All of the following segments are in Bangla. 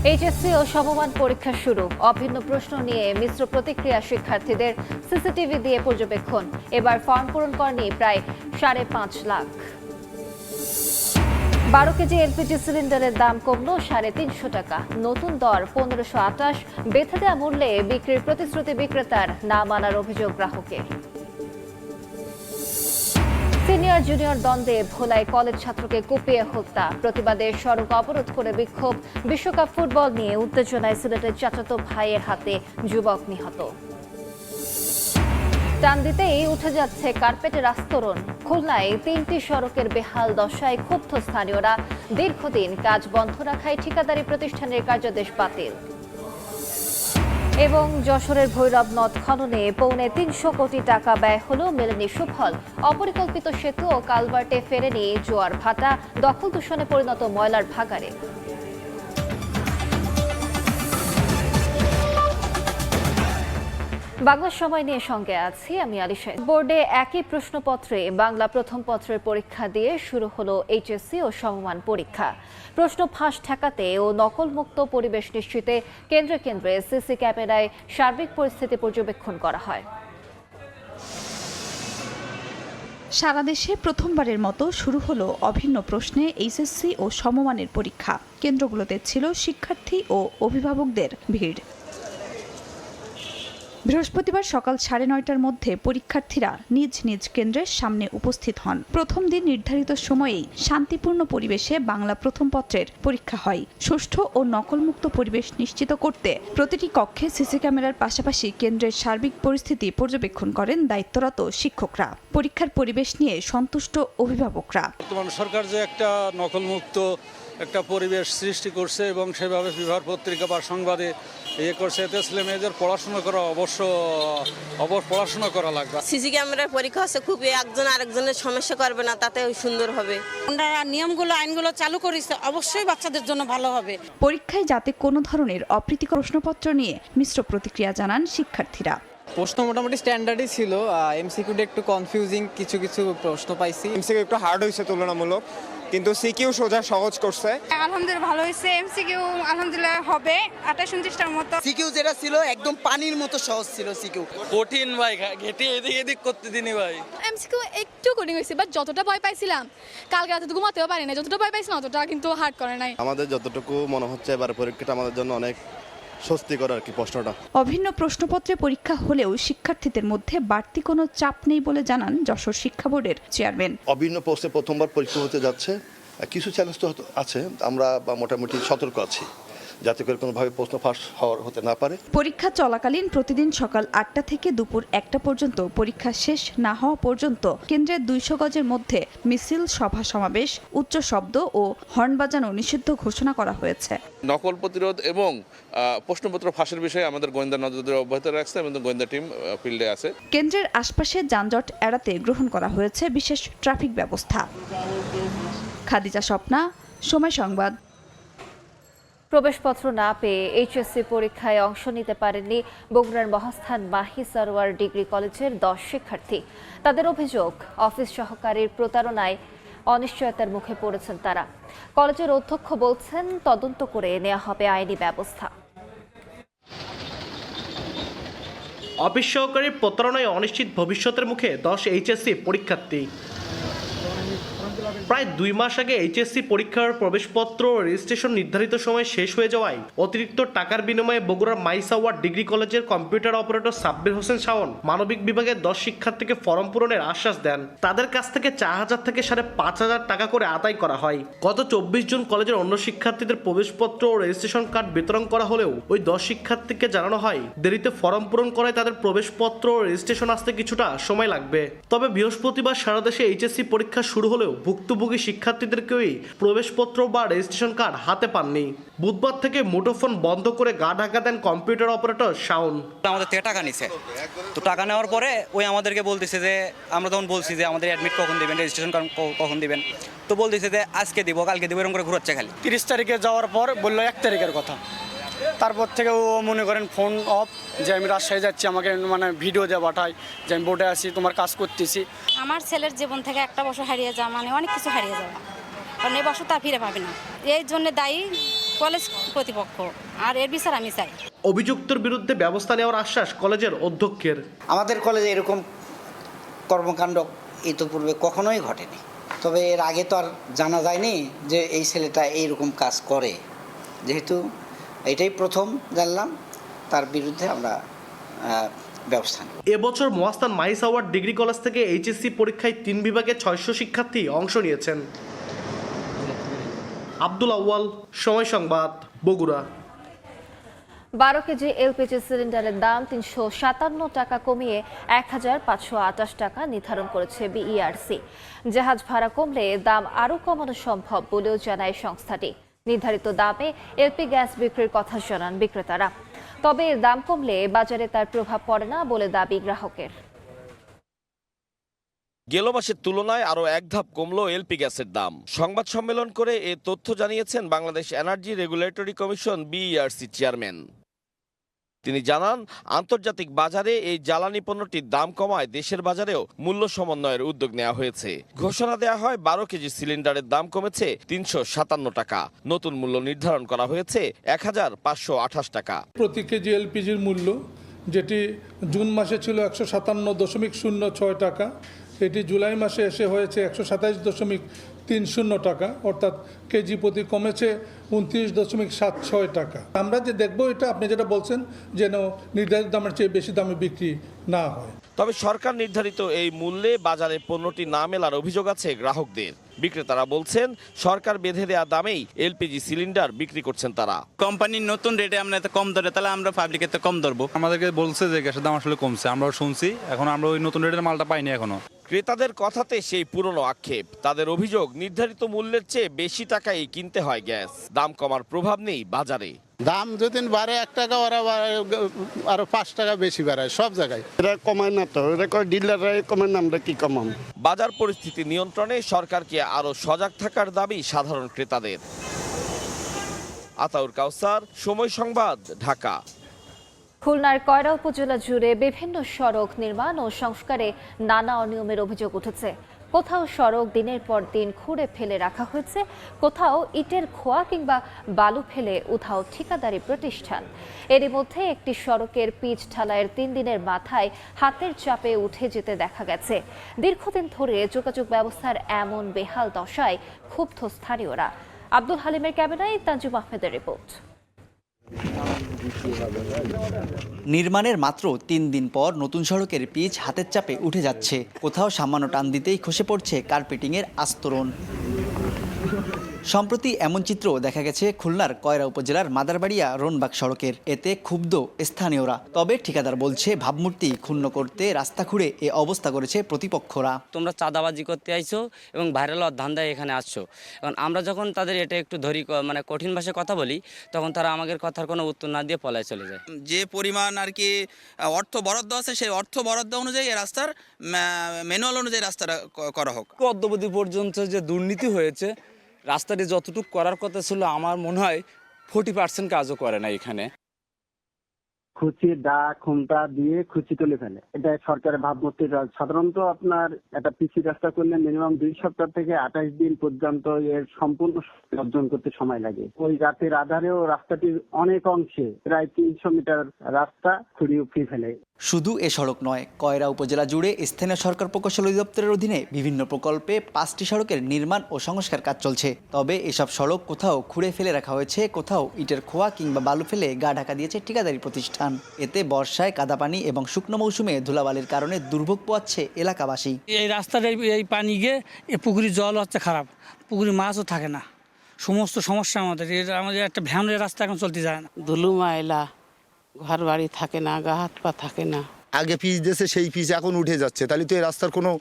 এইচএসসি ও সমমান পরীক্ষা শুরু। অভিন্ন প্রশ্ন নিয়ে মিশ্র প্রতিক্রিয়া শিক্ষার্থীদের। সিসিটিভি দিয়ে পর্যবেক্ষণ। এবার ফর্ম পূরণ করেনি প্রায় 5.5 লাখ। 12 কেজি এলপিজি সিলিন্ডারের দাম কমল 350 টাকা। নতুন দর 1528। বেঁধে দেওয়া মূল্যে বিক্রির প্রতিশ্রুতি বিক্রেতার, না মানার অভিযোগ গ্রাহকের। সিনিয়র জুনিয়র দ্বন্দ্বে ভোলায় কলেজ ছাত্রকে কুপিয়ে হত্যা। প্রতিবাদে সড়ক অবরোধ করে বিক্ষোভ। বিশ্বকাপ ফুটবল নিয়ে উত্তেজনায় সিলেটের চাচাতো ভাইয়ের হাতে যুবক নিহত। টান দিতেই উঠে যাচ্ছে কার্পেটের আস্তরণ। খুলনায় 3টি সড়কের বেহাল দশায় ক্ষুব্ধ স্থানীয়রা। দীর্ঘদিন কাজ বন্ধ রাখায় ঠিকাদারি প্রতিষ্ঠানের কার্যাদেশ বাতিল। এবং যশোরের ভৈরব নদ খননে 350 কোটি টাকা ব্যয় হলেও মেলেনি সুফল। অপরিকল্পিত সেতু ও কালভার্টে ফেরেনি জোয়ার ভাটা। দখল দূষণে পরিণত ময়লার ভাগাড়ে। বাংলা সময় নিয়ে সঙ্গে আছি আমি আলিশা। বোর্ডে একই প্রশ্নপত্রে বাংলা প্রথম পত্রের পরীক্ষা দিয়ে শুরু হলো এইচএসসি ও সমমান পরীক্ষা। প্রশ্ন ফাঁস ঠেকাতে ও নকলমুক্ত পরিবেশ নিশ্চিতে কেন্দ্রে কেন্দ্রে সিসি ক্যামেরায় সার্বিক পরিস্থিতি পর্যবেক্ষণ করা হয়। সারা দেশে প্রথমবারের মতো শুরু হলো অভিন্ন প্রশ্নে এইচএসসি ও সমমানের পরীক্ষা। কেন্দ্রগুলোতে ছিল শিক্ষার্থী ও অভিভাবকদের ভিড়। বৃহস্পতিবার সকাল 9:30টার মধ্যে পরীক্ষার্থীরা নিজ নিজ কেন্দ্রের সামনে উপস্থিত হন। প্রথম দিন নির্ধারিত সময়েই শান্তিপূর্ণ পরিবেশে বাংলা প্রথম পত্রের পরীক্ষা হয়। সুষ্ঠু ও নকলমুক্ত পরিবেশ নিশ্চিত করতে প্রতিটি কক্ষে সিসি ক্যামেরার পাশাপাশি কেন্দ্রের সার্বিক পরিস্থিতি পর্যবেক্ষণ করেন দায়িত্বরত শিক্ষকরা। পরীক্ষার পরিবেশ নিয়ে সন্তুষ্ট অভিভাবকরা। বর্তমান সরকার যে একটা নকলমুক্ত একটা পরিবেশ সৃষ্টি করছে এবং সেভাবে বিভাগ পত্রিকা বা সংবাদে করছে, এতে ছেলে মেয়েদের পড়াশোনা করা পড়াশোনা করা লাগবে। সিসি ক্যামেরার পরীক্ষা হচ্ছে, খুব একজন আরেকজনের সমস্যা করবে না, তাতে সুন্দর হবে। ওনারা নিয়মগুলো আইনগুলো চালু করেছে, অবশ্যই বাচ্চাদের জন্য ভালো হবে। পরীক্ষায় যাতে কোনো ধরনের অপ্রীতিকর প্রশ্নপত্র নিয়ে মিশ্র প্রতিক্রিয়া জানান শিক্ষার্থীরা। প্রশ্ন মোটামুটি স্ট্যান্ডার্ডই ছিল। এমসিকিউটা একটু কনফিউজিং কিছু প্রশ্ন পাইছি। এমসিকিউ একটু হার্ড হয়েছে তুলনামূলক, কিন্তু সিকিউ সোজা সহজ করছে। আলহামদুলিল্লাহ ভালো হয়েছে। এমসিকিউ আলহামদুলিল্লাহ হবে 28-29টার মতো। সিকিউ যেটা ছিল একদম পানির মতো সহজ ছিল। সিকিউ কঠিন ভাই, ঘেটে এদিক করতে দিনি ভাই। এমসিকিউ একটু কঠিন হয়েছে, বাট যতটা ভয় পাইছিলাম কালকে রাতে ঘুমাতেও পারি না, যতটা ভয় পাইছিলাম অতটা কিন্তু হার্ড করে নাই। আমাদের যতটুকু মনে হচ্ছে এবার পরীক্ষাটা আমাদের জন্য অনেক স্বস্তিকর আর কি। প্রশ্নটা অভিন্ন প্রশ্নপত্রে পরীক্ষা হলেও শিক্ষার্থীদের মধ্যে বাড়তি কোনো চাপ নেই বলে জানান যশোর শিক্ষা বোর্ডের চেয়ারম্যান। অভিন্ন প্রশ্নে প্রথমবার পরীক্ষা হতে যাচ্ছে, কিছু চ্যালেঞ্জ তো আছে, আমরা মোটামুটি সতর্ক আছি যাতে করে কোনোভাবে প্রশ্ন ফাঁস হতে না পারে। পরীক্ষা চলাকালীন প্রতিদিন সকাল 8টা থেকে দুপুর 1টা পর্যন্ত পরীক্ষা শেষ না হওয়া পর্যন্ত কেন্দ্রের 200 গজের মধ্যে মিছিল, সভা সমাবেশ, উচ্চ শব্দ ও হর্ন বাজানো নিষিদ্ধ ঘোষণা করা হয়েছে। নকল প্রতিরোধ এবং প্রশ্নপত্র ফাঁসের বিষয়ে আমাদের গোয়েন্দা নজরদারি অব্যাহত রাখছে এবং গোয়েন্দা টিম ফিল্ডে আছে। কেন্দ্রের আশপাশে যানজট এড়াতে গ্রহণ করা হয়েছে বিশেষ ট্রাফিক ব্যবস্থা। খাদিজা স্বপ্না, সময় সংবাদ। প্রবেশপত্র না পেয়ে এইচএসসি পরীক্ষায় অংশ নিতে পারেননি বগুড়ার মহাস্থান মাহি সারোয়ার ডিগ্রি কলেজের 10 শিক্ষার্থী। তাদের অভিযোগ, অফিস সহকারীর প্রতারণায় অনিশ্চয়তার মুখে পড়েছেন তারা। কলেজের অধ্যক্ষ বলছেন তদন্ত করে নেওয়া হবে আইনি ব্যবস্থা। অফিস সহকারীর প্রতারণায় অনিশ্চিত ভবিষ্যতের মুখে 10 এইচএসসি পরীক্ষার্থী। প্রায় 2 মাস আগে এইচএসসি পরীক্ষার প্রবেশপত্র রেজিস্ট্রেশন নির্ধারিত সময় শেষ হয়ে যাওয়ায় অতিরিক্ত টাকার বিনিময়ে বগুড়ার মাইসাওয়ার ডিগ্রি কলেজের কম্পিউটার অপারেটর সাব্বির হোসেন শাওন মানবিক বিভাগের 10 শিক্ষার্থীকে ফর্ম পূরণের আশ্বাস দেন। তাদের কাছ থেকে 4000 থেকে 5,500 টাকা করে আদায় করা হয়। গত 24 জুন কলেজের অন্য শিক্ষার্থীদের প্রবেশপত্র ও রেজিস্ট্রেশন কার্ড বিতরণ করা হলেও ওই 10 শিক্ষার্থীকে জানানো হয় দেরিতে ফর্ম পূরণ করায় তাদের প্রবেশপত্র ও রেজিস্ট্রেশন আসতে কিছুটা সময় লাগবে। তবে বৃহস্পতিবার সারা দেশে এইচএসসি পরীক্ষা শুরু হলেও ভুক্তভোগী শিক্ষার্থীদের কেউই প্রবেশপত্র বা রেজিস্ট্রেশন কার্ড হাতে পাননি। বুধবার থেকে মুঠোফোন বন্ধ করে গা ঢাকা দেন কম্পিউটার অপারেটর শাওন। আমাদের থেকে টাকা নিছে, তো টাকা নেওয়ার পরে ওই আমাদেরকে বলতেছে যে, আমরা তখন বলছি যে আমাদের অ্যাডমিট কখন দিবেন, রেজিস্ট্রেশন কখন দিবেন, তো বলতেছে যে আজকে দিব, কালকে দিব, এরকম করে ঘুরাচ্ছে খালি। 30 তারিখে যাওয়ার পর বললো 1 তারিখের কথা। তারপর থেকে ও মনে করেন ফোন অফ, যে আমি রাজশাহী যাচ্ছি, আমাকে ভিডিও দিয়ে পাঠায় যে আমি বোর্ডে আছি, তোমার কাজ করতেছি। আমার ছেলের জীবন থেকে একটা বছর হারিয়ে যাওয়া অনেক কিছু হারিয়ে যাওয়া, কারণ এই বছর তা ফিরে পাবে না। এই জন্য দায়ী কলেজ কর্তৃপক্ষ, আর এর বিচার আমি চাই। অভিযুক্তর বিরুদ্ধে ব্যবস্থা নেওয়ার আশ্বাস কলেজের অধ্যক্ষের। আমাদের কলেজে এরকম কর্মকাণ্ড ইতিপূর্বে কখনোই ঘটেনি, তবে এর আগে তো আর জানা যায়নি যে এই ছেলেটা এইরকম কাজ করে। যেহেতু এটাই প্রথম জানলাম, তার বিরুদ্ধে আমরা ব্যবস্থা নেব। এবছর মহাস্থান মাইস আওয়ার্ড ডিগ্রি কলেজ থেকে এইচএসসি পরীক্ষায় 3 বিভাগে 600 শিক্ষার্থী অংশ নিয়েছেন। আব্দুল আউয়াল, সময় সংবাদ, বগুড়া। 12 কেজি এলপিজি সিলিন্ডারের দাম 357 টাকা কমিয়ে 1528 টাকা নির্ধারণ করেছে বিইআরসি। জাহাজ ভাড়া কমলে দাম আরও কমানো সম্ভব বলেও জানায় সংস্থাটি। নির্ধারিত দামে এলপি গ্যাস বিক্রির কথা জানান বিক্রেতারা। তবে দাম কমলে বাজারে তার প্রভাব পড়ে না বলে দাবি গ্রাহকের। গেল মাসের তুলনায় আরও এক ধাপ কমলো এলপি গ্যাসের দাম। সংবাদ সম্মেলন করে এ তথ্য জানিয়েছেন Bangladesh energy regulatory commission BERC chairman. তিনি জানান, আন্তর্জাতিক বাজারে এই জ্বালানি পণ্যটির দাম কমায় দেশের বাজারেও মূল্য সমন্বয়ের উদ্যোগ নেওয়া হয়েছে। ঘোষণা দেওয়া হয় 12 কেজি সিলিন্ডারের দাম কমেছে 357 টাকা। নতুন মূল্য নির্ধারণ করা হয়েছে 1528 টাকা। প্রতি কেজি এলপিজির মূল্য, যেটি জুন মাসে ছিল 157.06 টাকা, এটি জুলাই মাসে এসে হয়েছে 127.30 টাকা, অর্থাৎ কেজি প্রতি কমেছে 29.76 টাকা। আমরা যে দেখব, এটা আপনি যেটা বলছেন যেন নির্ধারিত দামের চেয়ে বেশি দামে বিক্রি না হয়। তবে সরকার নির্ধারিত এই মূল্যে বাজারে পণ্যটি না মেলার অভিযোগ আছে গ্রাহকদের। বিক্রেতারা বলছেন, সরকার বেঁধে দেওয়া দামেই এলপিজি সিলিন্ডার বিক্রি করছেন তারা। কোম্পানির নতুন রেটে আমরা এত কম ধরে, তাহলে আমরা পাবলিকের তো কম ধরবো। আমাদেরকে বলছে যে গ্যাসের দাম আসলে কমছে, আমরাও শুনছি, এখন আমরা ওই নতুন রেটের মালটা পাইনি এখনো। ক্রেতাদের কথাতে সেই পুরনো আক্ষেপ। তাদের অভিযোগ, নির্ধারিত মূল্যের চেয়ে বেশি টাকায় কিনতে হয় গ্যাস। দাম কমার প্রভাব নেই বাজারে। দাম যদি বাড়ে 1 টাকা, ওরা আরো 5 টাকা বেশি বাড়ায় সব জায়গায়। এটা কমায় না তো, এটা ডিলাররা কমায় না, আমরা কি কমাম? বাজার পরিস্থিতি নিয়ন্ত্রণে সরকারকে আরো সজাগ থাকার দাবি সাধারণ ক্রেতাদের। আতাউর কাউসার, সময় সংবাদ, ঢাকা। খুলনার কয়রা উপজেলা জুড়ে বিভিন্ন সড়ক নির্মাণ ও সংস্কারে নানা অনিয়মের অভিযোগ উঠেছে। কোথাও সড়ক দিনের পর দিন খুঁড়ে ফেলে রাখা হয়েছে, কোথাও ইটের খোয়া কিংবা বালু ফেলে উধাও ঠিকাদারি প্রতিষ্ঠান। এরই মধ্যে একটি সড়কের পিচ ঢালাইয়ের 3 দিনের মাথায় হাতের চাপে উঠে যেতে দেখা গেছে। দীর্ঘদিন ধরে যোগাযোগ ব্যবস্থার এমন বেহাল দশায় ক্ষুব্ধ স্থানীয়রা। আব্দুল হালিমের ক্যামেরায় তানজিম আহমেদের রিপোর্ট। নির্মাণের মাত্র 3 দিন পর নতুন সড়কের পিচ হাতের চাপে উঠে যাচ্ছে। কোথাও সামান্য টান দিতেই খসে পড়ছে কার্পেটিংয়ের আস্তরণ। সম্প্রতি এমন চিত্র দেখা গেছে খুলনার কয়রা উপজেলার মাদারবাড়িয়া রোনবাগ সড়কের। এতে ক্ষুব্ধ স্থানীয়রা। তবে ঠিকাদার বলছে, ভাবমূর্তি ক্ষুণ্ণ করতে রাস্তা খুঁড়ে এ অবস্থা করেছে প্রতিপক্ষরা। তোমরা চাঁদাবাজি করতে আইছো এবং ভাইরাল হওয়ার ধান্দায় এখানে আসছো। এখন আমরা যখন তাদের এটা একটু মানে কঠিন ভাষায় কথা বলি, তখন তারা আমাদের কথার কোনো উত্তর না দিয়ে পলায় চলে যায়। যে পরিমাণ আর কি অর্থ বরাদ্দ আছে, সেই অর্থ বরাদ্দ অনুযায়ী এই রাস্তার ম্যানুয়াল অনুযায়ী রাস্তাটা করা হোক। অদ্যবধি পর্যন্ত যে দুর্নীতি হয়েছে, রাস্তাটি যতটুকু করার কথা ছিল, আমার মনে হয় 40% কাজও করে না এখানে। খুচি দা খুমটা দিয়ে খুচি তুলে ফেলে, এটা সরকারের ভাবমূর্তি। সাধারণত আপনার একটা পিসি রাস্তা করলে মিনিমাম 2 সপ্তাহ থেকে 28 দিন পর্যন্ত এর সম্পূর্ণ অর্জন করতে সময় লাগে। ওই রাতের আধারেও রাস্তাটির অনেক অংশে প্রায় 300 মিটার রাস্তা খুঁড়িয়ে উপড়িয়ে ফেলে। শুধু এ সড়ক নয়, কয়রা উপজেলা জুড়ে স্থানীয় সরকার প্রকৌশল অধিদপ্তরের অধীনে বিভিন্ন প্রকল্পে 5টি সড়কের নির্মাণ ও সংস্কার কাজ চলছে। তবে এসব সড়ক কোথাও খুঁড়ে ফেলে রাখা হয়েছে, কোথাও ইটের খোয়া কিংবা বালু ফেলে গা ঢাকা দিয়েছে ঠিকাদারি প্রতিষ্ঠান। এতে বর্ষায় কাদাপানি এবং শুকনো মৌসুমে ধুলাবালির কারণে দুর্ভোগ পোয়াচ্ছে এলাকাবাসী। এই রাস্তাটা এই পানি গিয়ে পুকুরের জল হচ্ছে খারাপ, পুকুরে মাছও থাকে না, সমস্ত সমস্যা আমাদের একটা ভ্যানের রাস্তা এখন চলতে যায় না। ধুলু ময়লা, ঘর বাড়ি থাকে না, গা হাত পা থাকে না। আগে পিচ দিয়েছে, সেই পিচ এখন উঠে যাচ্ছে, তাহলে তো এই রাস্তার কোনো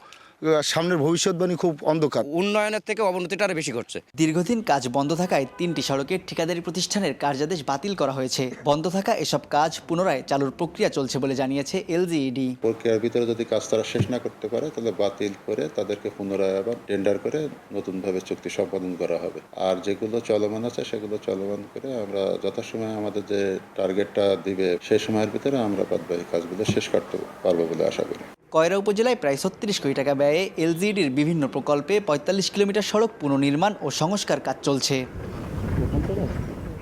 সামনের ভবিষ্যৎবাণী খুব অন্ধকার। উন্নয়নের থেকে অবনতিটা আরো বেশি ঘটছে। দীর্ঘদিন কাজ বন্ধ থাকায় 3টি সড়কের ঠিকাদারি প্রতিষ্ঠানের কার্যাদেশ বাতিল করা হয়েছে। বন্ধ থাকা এসব কাজ পুনরায় চালুর প্রক্রিয়া চলছে বলে জানিয়েছে এলজিইডি। প্রক্রিয়ার ভিতরে যদি কাজ তারা শেষ না করতে পারে, তাহলে বাতিল করে তাদেরকে পুনরায় আবার টেন্ডার করে নতুনভাবে চুক্তি সম্পাদন করা হবে। আর যেগুলো চলমান আছে সেগুলো চলমান করে আমরা যথাসময়ে আমাদের যে টার্গেটটা দিবে সেই সময়ের ভিতরে আমরা বাদবাকি কাজগুলো শেষ করতে পারবো বলে আশা করি। কয়রা উপজেলায় প্রায় 36 কোটি টাকা ব্যয়ে এলজিইডির বিভিন্ন প্রকল্পে 45 কিলোমিটার সড়ক পুনর্নির্মাণ ও সংস্কার কাজ চলছে।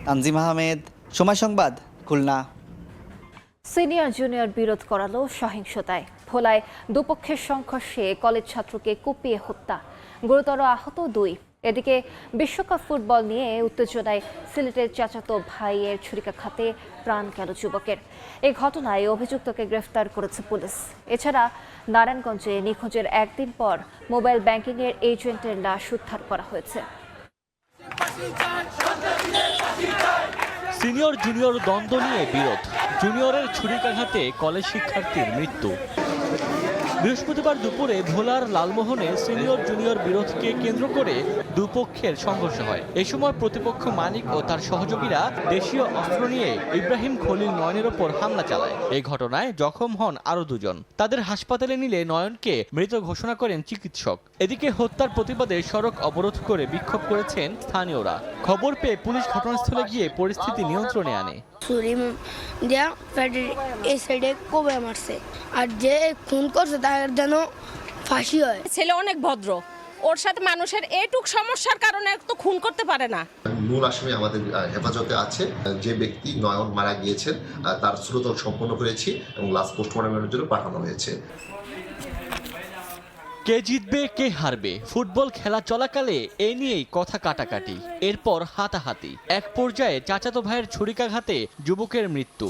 তানজিম আহমেদ, সময় সংবাদ, খুলনা। সিনিয়র জুনিয়র বিরোধ করালো সহিংসতায়। ভোলায় দুপক্ষের সংঘর্ষে কলেজ ছাত্রকে কুপিয়ে হত্যা, গুরুতর আহত 2। এদিকে বিশ্বকাপ ফুটবল নিয়ে উত্তেজনায় সিলেটের চাচাতো ভাইয়ের ছুরিকাঘাতে প্রাণ গেল যুবকের। এই ঘটনায় অভিযুক্তকে গ্রেফতার করেছে পুলিশ। এছাড়া নারায়ণগঞ্জে নিখোঁজের একদিন পর মোবাইল ব্যাংকিংয়ের এজেন্টের লাশ উদ্ধার করা হয়েছে। সিনিয়র জুনিয়র দ্বন্দ্ব নিয়ে বিরোধ, জুনিয়রের ছুরিকাঘাতে কলেজ শিক্ষার্থীর মৃত্যু। বৃহস্পতিবার দুপুরে ভোলার লালমোহনে সিনিয়র জুনিয়র বিরোধকে কেন্দ্র করে দুপক্ষের সংঘর্ষ হয়। এই সময় প্রতিপক্ষ মানিক ও তার সহযোগীরা দেশীয় অস্ত্র নিয়ে ইব্রাহিম খলিল নয়নের ওপর হামলা চালায়। এই ঘটনায় জখম হন আরো 2 জন। তাদের হাসপাতালে নিলে নয়নকে মৃত ঘোষণা করেন চিকিৎসক। এদিকে হত্যার প্রতিবাদে সড়ক অবরোধ করে বিক্ষোভ করেছেন স্থানীয়রা। খবর পেয়ে পুলিশ ঘটনাস্থলে গিয়ে পরিস্থিতি নিয়ন্ত্রণে আনে। ছুরি দিয়া পেটের এই সাইডে কোবে মারছে, আর যে খুন করছে তার যেন ফাঁসি হয়। ছেলে অনেক ভদ্র, ওর সাথে মানুষের এইটুক সমস্যার কারণে তো খুন করতে পারে না। মূল আসামি আমাদের হেফাজতে আছে। যে ব্যক্তি নয়ন মারা গিয়েছেন তার শ্রুতল সম্পন্ন করেছি এবং লাস্ট পোস্টমর্টমের জন্য পাঠানো হয়েছে। কে জিতবে কে হারবে, ফুটবল খেলা চলাকালে এ নিয়েই কথা কাটাকাটি, এরপর হাতাহাতি। এক পর্যায়ে চাচাতো ভাইয়ের ছুরিকাঘাতে যুবকের মৃত্যু।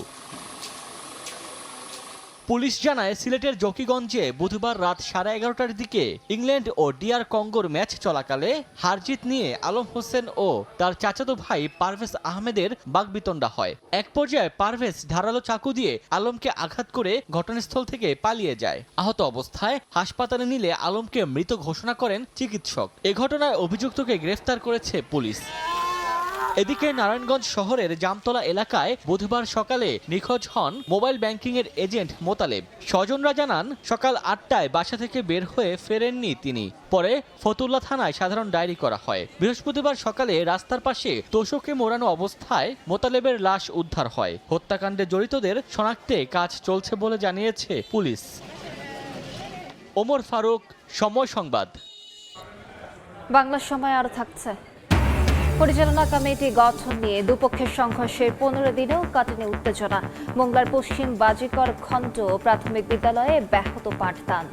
পুলিশ জানায় সিলেটের জকিগঞ্জে বুধবার রাত 11:30টার দিকে ইংল্যান্ড ও ডিআর কঙ্গোর ম্যাচ চলাকালে হারজিত নিয়ে আলম হোসেন ও তার চাচাতো ভাই পারভেজ আহমেদের বাগবিতণ্ডা হয়। এক পর্যায়ে পারভেজ ধারালো চাকু দিয়ে আলমকে আঘাত করে ঘটনাস্থল থেকে পালিয়ে যায়। আহত অবস্থায় হাসপাতালে নিলে আলমকে মৃত ঘোষণা করেন চিকিৎসক। এ ঘটনায় অভিযুক্তকে গ্রেফতার করেছে পুলিশ। এদিকে নারায়ণগঞ্জ শহরের জামতলা এলাকায় বুধবার সকালে নিখোঁজ হন মোবাইল ব্যাংকিংয়ের এজেন্ট মোতালেব। স্বজনরা জানান সকাল 8টায় বাসা থেকে বের হয়ে ফেরেননি তিনি। পরে ফতুল্লা থানায় সাধারণ ডায়েরি করা হয়। বৃহস্পতিবার সকালে রাস্তার পাশে তোশকে মোড়ানো অবস্থায় মোতালেবের লাশ উদ্ধার হয়। হত্যাকাণ্ডে জড়িতদের শনাক্তে কাজ চলছে বলে জানিয়েছে পুলিশ। ওমর ফারুক, সময় সংবাদ। বাংলা সময় আরো থাকছে। পরিচালনা কমিটি গঠন নিয়ে দুপক্ষের সংঘর্ষের 15 দিনেও কাটেনি উত্তেজনা। মোংলার পশ্চিম বাজিকর খণ্ড প্রাথমিক বিদ্যালয়ে ব্যাহত পাঠদান।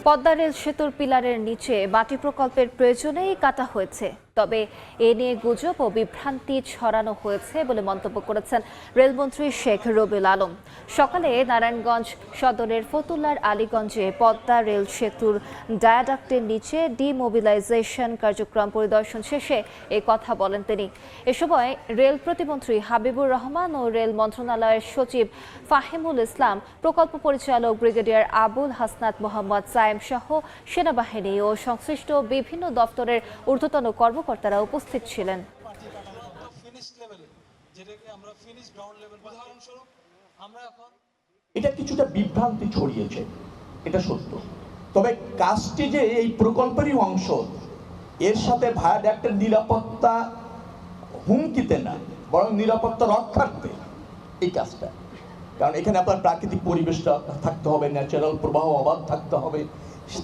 পদ্মা রেল সেতুর পিলারের নিচে মাটি প্রকল্পের প্রয়োজনেই কাটা হয়েছে, তবে এ নিয়ে গুজব ও বিভ্রান্তি ছড়ানো হয়েছে বলে মন্তব্য করেছেন রেলমন্ত্রী শেখ রবিউল আলম। সকালে নারায়ণগঞ্জ সদরের ফতুল্লার আলীগঞ্জে পদ্মা রেল সেতুর ডায়াডাক্টের নিচে ডিমোবিলাইজেশন কার্যক্রম পরিদর্শন শেষে এই কথা বলেন তিনি। এ সময় রেল প্রতিমন্ত্রী হাবিবুর রহমান ও রেল মন্ত্রণালয়ের সচিব ফাহিমুল ইসলাম, প্রকল্প পরিচালক ব্রিগেডিয়ার আবুল হাসনাত মোহাম্মদ সায়েম সহ সেনাবাহিনী ও সংশ্লিষ্ট বিভিন্ন দপ্তরের ঊর্ধ্বতন কর্মকর্তারা উপস্থিত ছিলেন। এটা কিছুটা বিভ্রান্তি ছড়িয়েছে, এটা সত্য। তবে কাজটি যে এই প্রকল্পেরই অংশ, এর সাথে ভায়াডাক্টের নিরাপত্তা হুমকিতে না, বরং নিরাপত্তা রক্ষার্থে এই কাজটা। কারণ এখানে আপনার প্রাকৃতিক পরিবেশটা থাকতে হবে, ন্যাচারাল প্রবাহ অবাধ থাকতে হবে,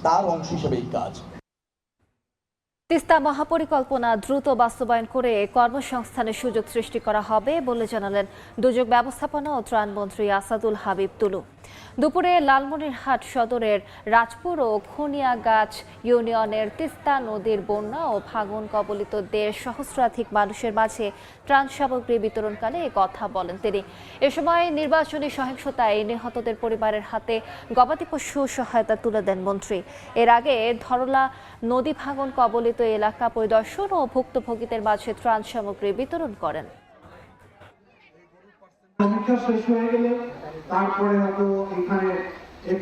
তার অংশ হিসেবে এই কাজ। তিস্তা মহাপরিকল্পনা দ্রুত বাস্তবায়ন করে কর্মসংস্থানের সুযোগ সৃষ্টি করা হবে বলে জানালেন দুর্যোগ ব্যবস্থাপনা ও ত্রাণমন্ত্রী আসাদুল হাবিব তুলু। দুপুরে লালমনিরহাট সদরের রাজপুর ও খুনিয়াগাছ ইউনিয়নের তিস্তা নদীর বন্যা ও ভাঙন কবলিত 1.5 সহস্রাধিক মানুষের মাঝে ত্রাণ সামগ্রী বিতরণকালে এ কথা বলেন তিনি। এ সময় নির্বাচনী সহিংসতায় নিহতদের পরিবারের হাতে গবাদি পশু সহায়তা তুলে দেন মন্ত্রী। এর আগে ধরলা নদী ভাঙন কবলিত এলাকা পরিদর্শন ও ভুক্তভোগীদের মাঝে ত্রাণ সামগ্রী বিতরণ করেন। সমীক্ষা শেষ হয়ে গেলে তারপরে হয়তো এখানে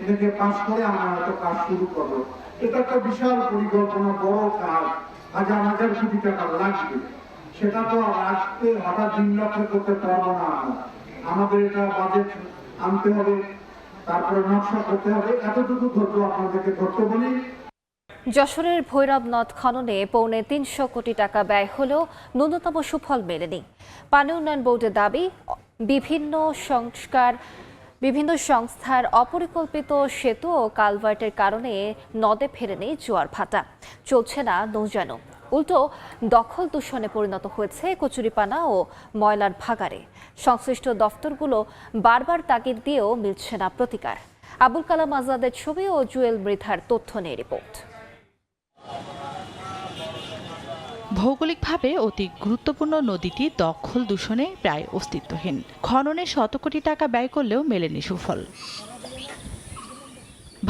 থেকে পাস করে আমরা হয়তো কাজ শুরু করবো। এটা একটা বিশাল পরিকল্পনা, বড় কাজ, হাজার হাজার কোটি টাকা লাগবে। সেটা তো রাখতে হঠাৎ 3 লক্ষ করতে পারবো না। আমাদের এটা বাজেট আনতে হবে, তারপরে নকশা করতে হবে। এতটুকু ধৈর্য আপনাদেরকে ধরতে বলি। যশোরের ভৈরব নদ খননে 350 কোটি টাকা ব্যয় হলেও ন্যূনতম সুফল মেলেনি। পানি উন্নয়ন বোর্ডের দাবি, বিভিন্ন সংস্থার অপরিকল্পিত সেতু ও কালভার্টের কারণে নদে ফেরেনি জোয়ার ভাটা, চলছে না নৌযানও। উল্টো দখল দূষণে পরিণত হয়েছে কচুরিপানা ও ময়লার ভাগাড়ে। সংশ্লিষ্ট দফতরগুলো বারবার তাগিদ দিয়েও মিলছে না প্রতিকার। আবুল কালাম আজাদের ছবি ও জুয়েল মৃধার তথ্য নিয়ে রিপোর্ট। ভৌগোলিকভাবে অতি গুরুত্বপূর্ণ নদীটি দখল দূষণে প্রায় অস্তিত্বহীন। খননে শত কোটি টাকা ব্যয় করলেও মেলেনি সুফল।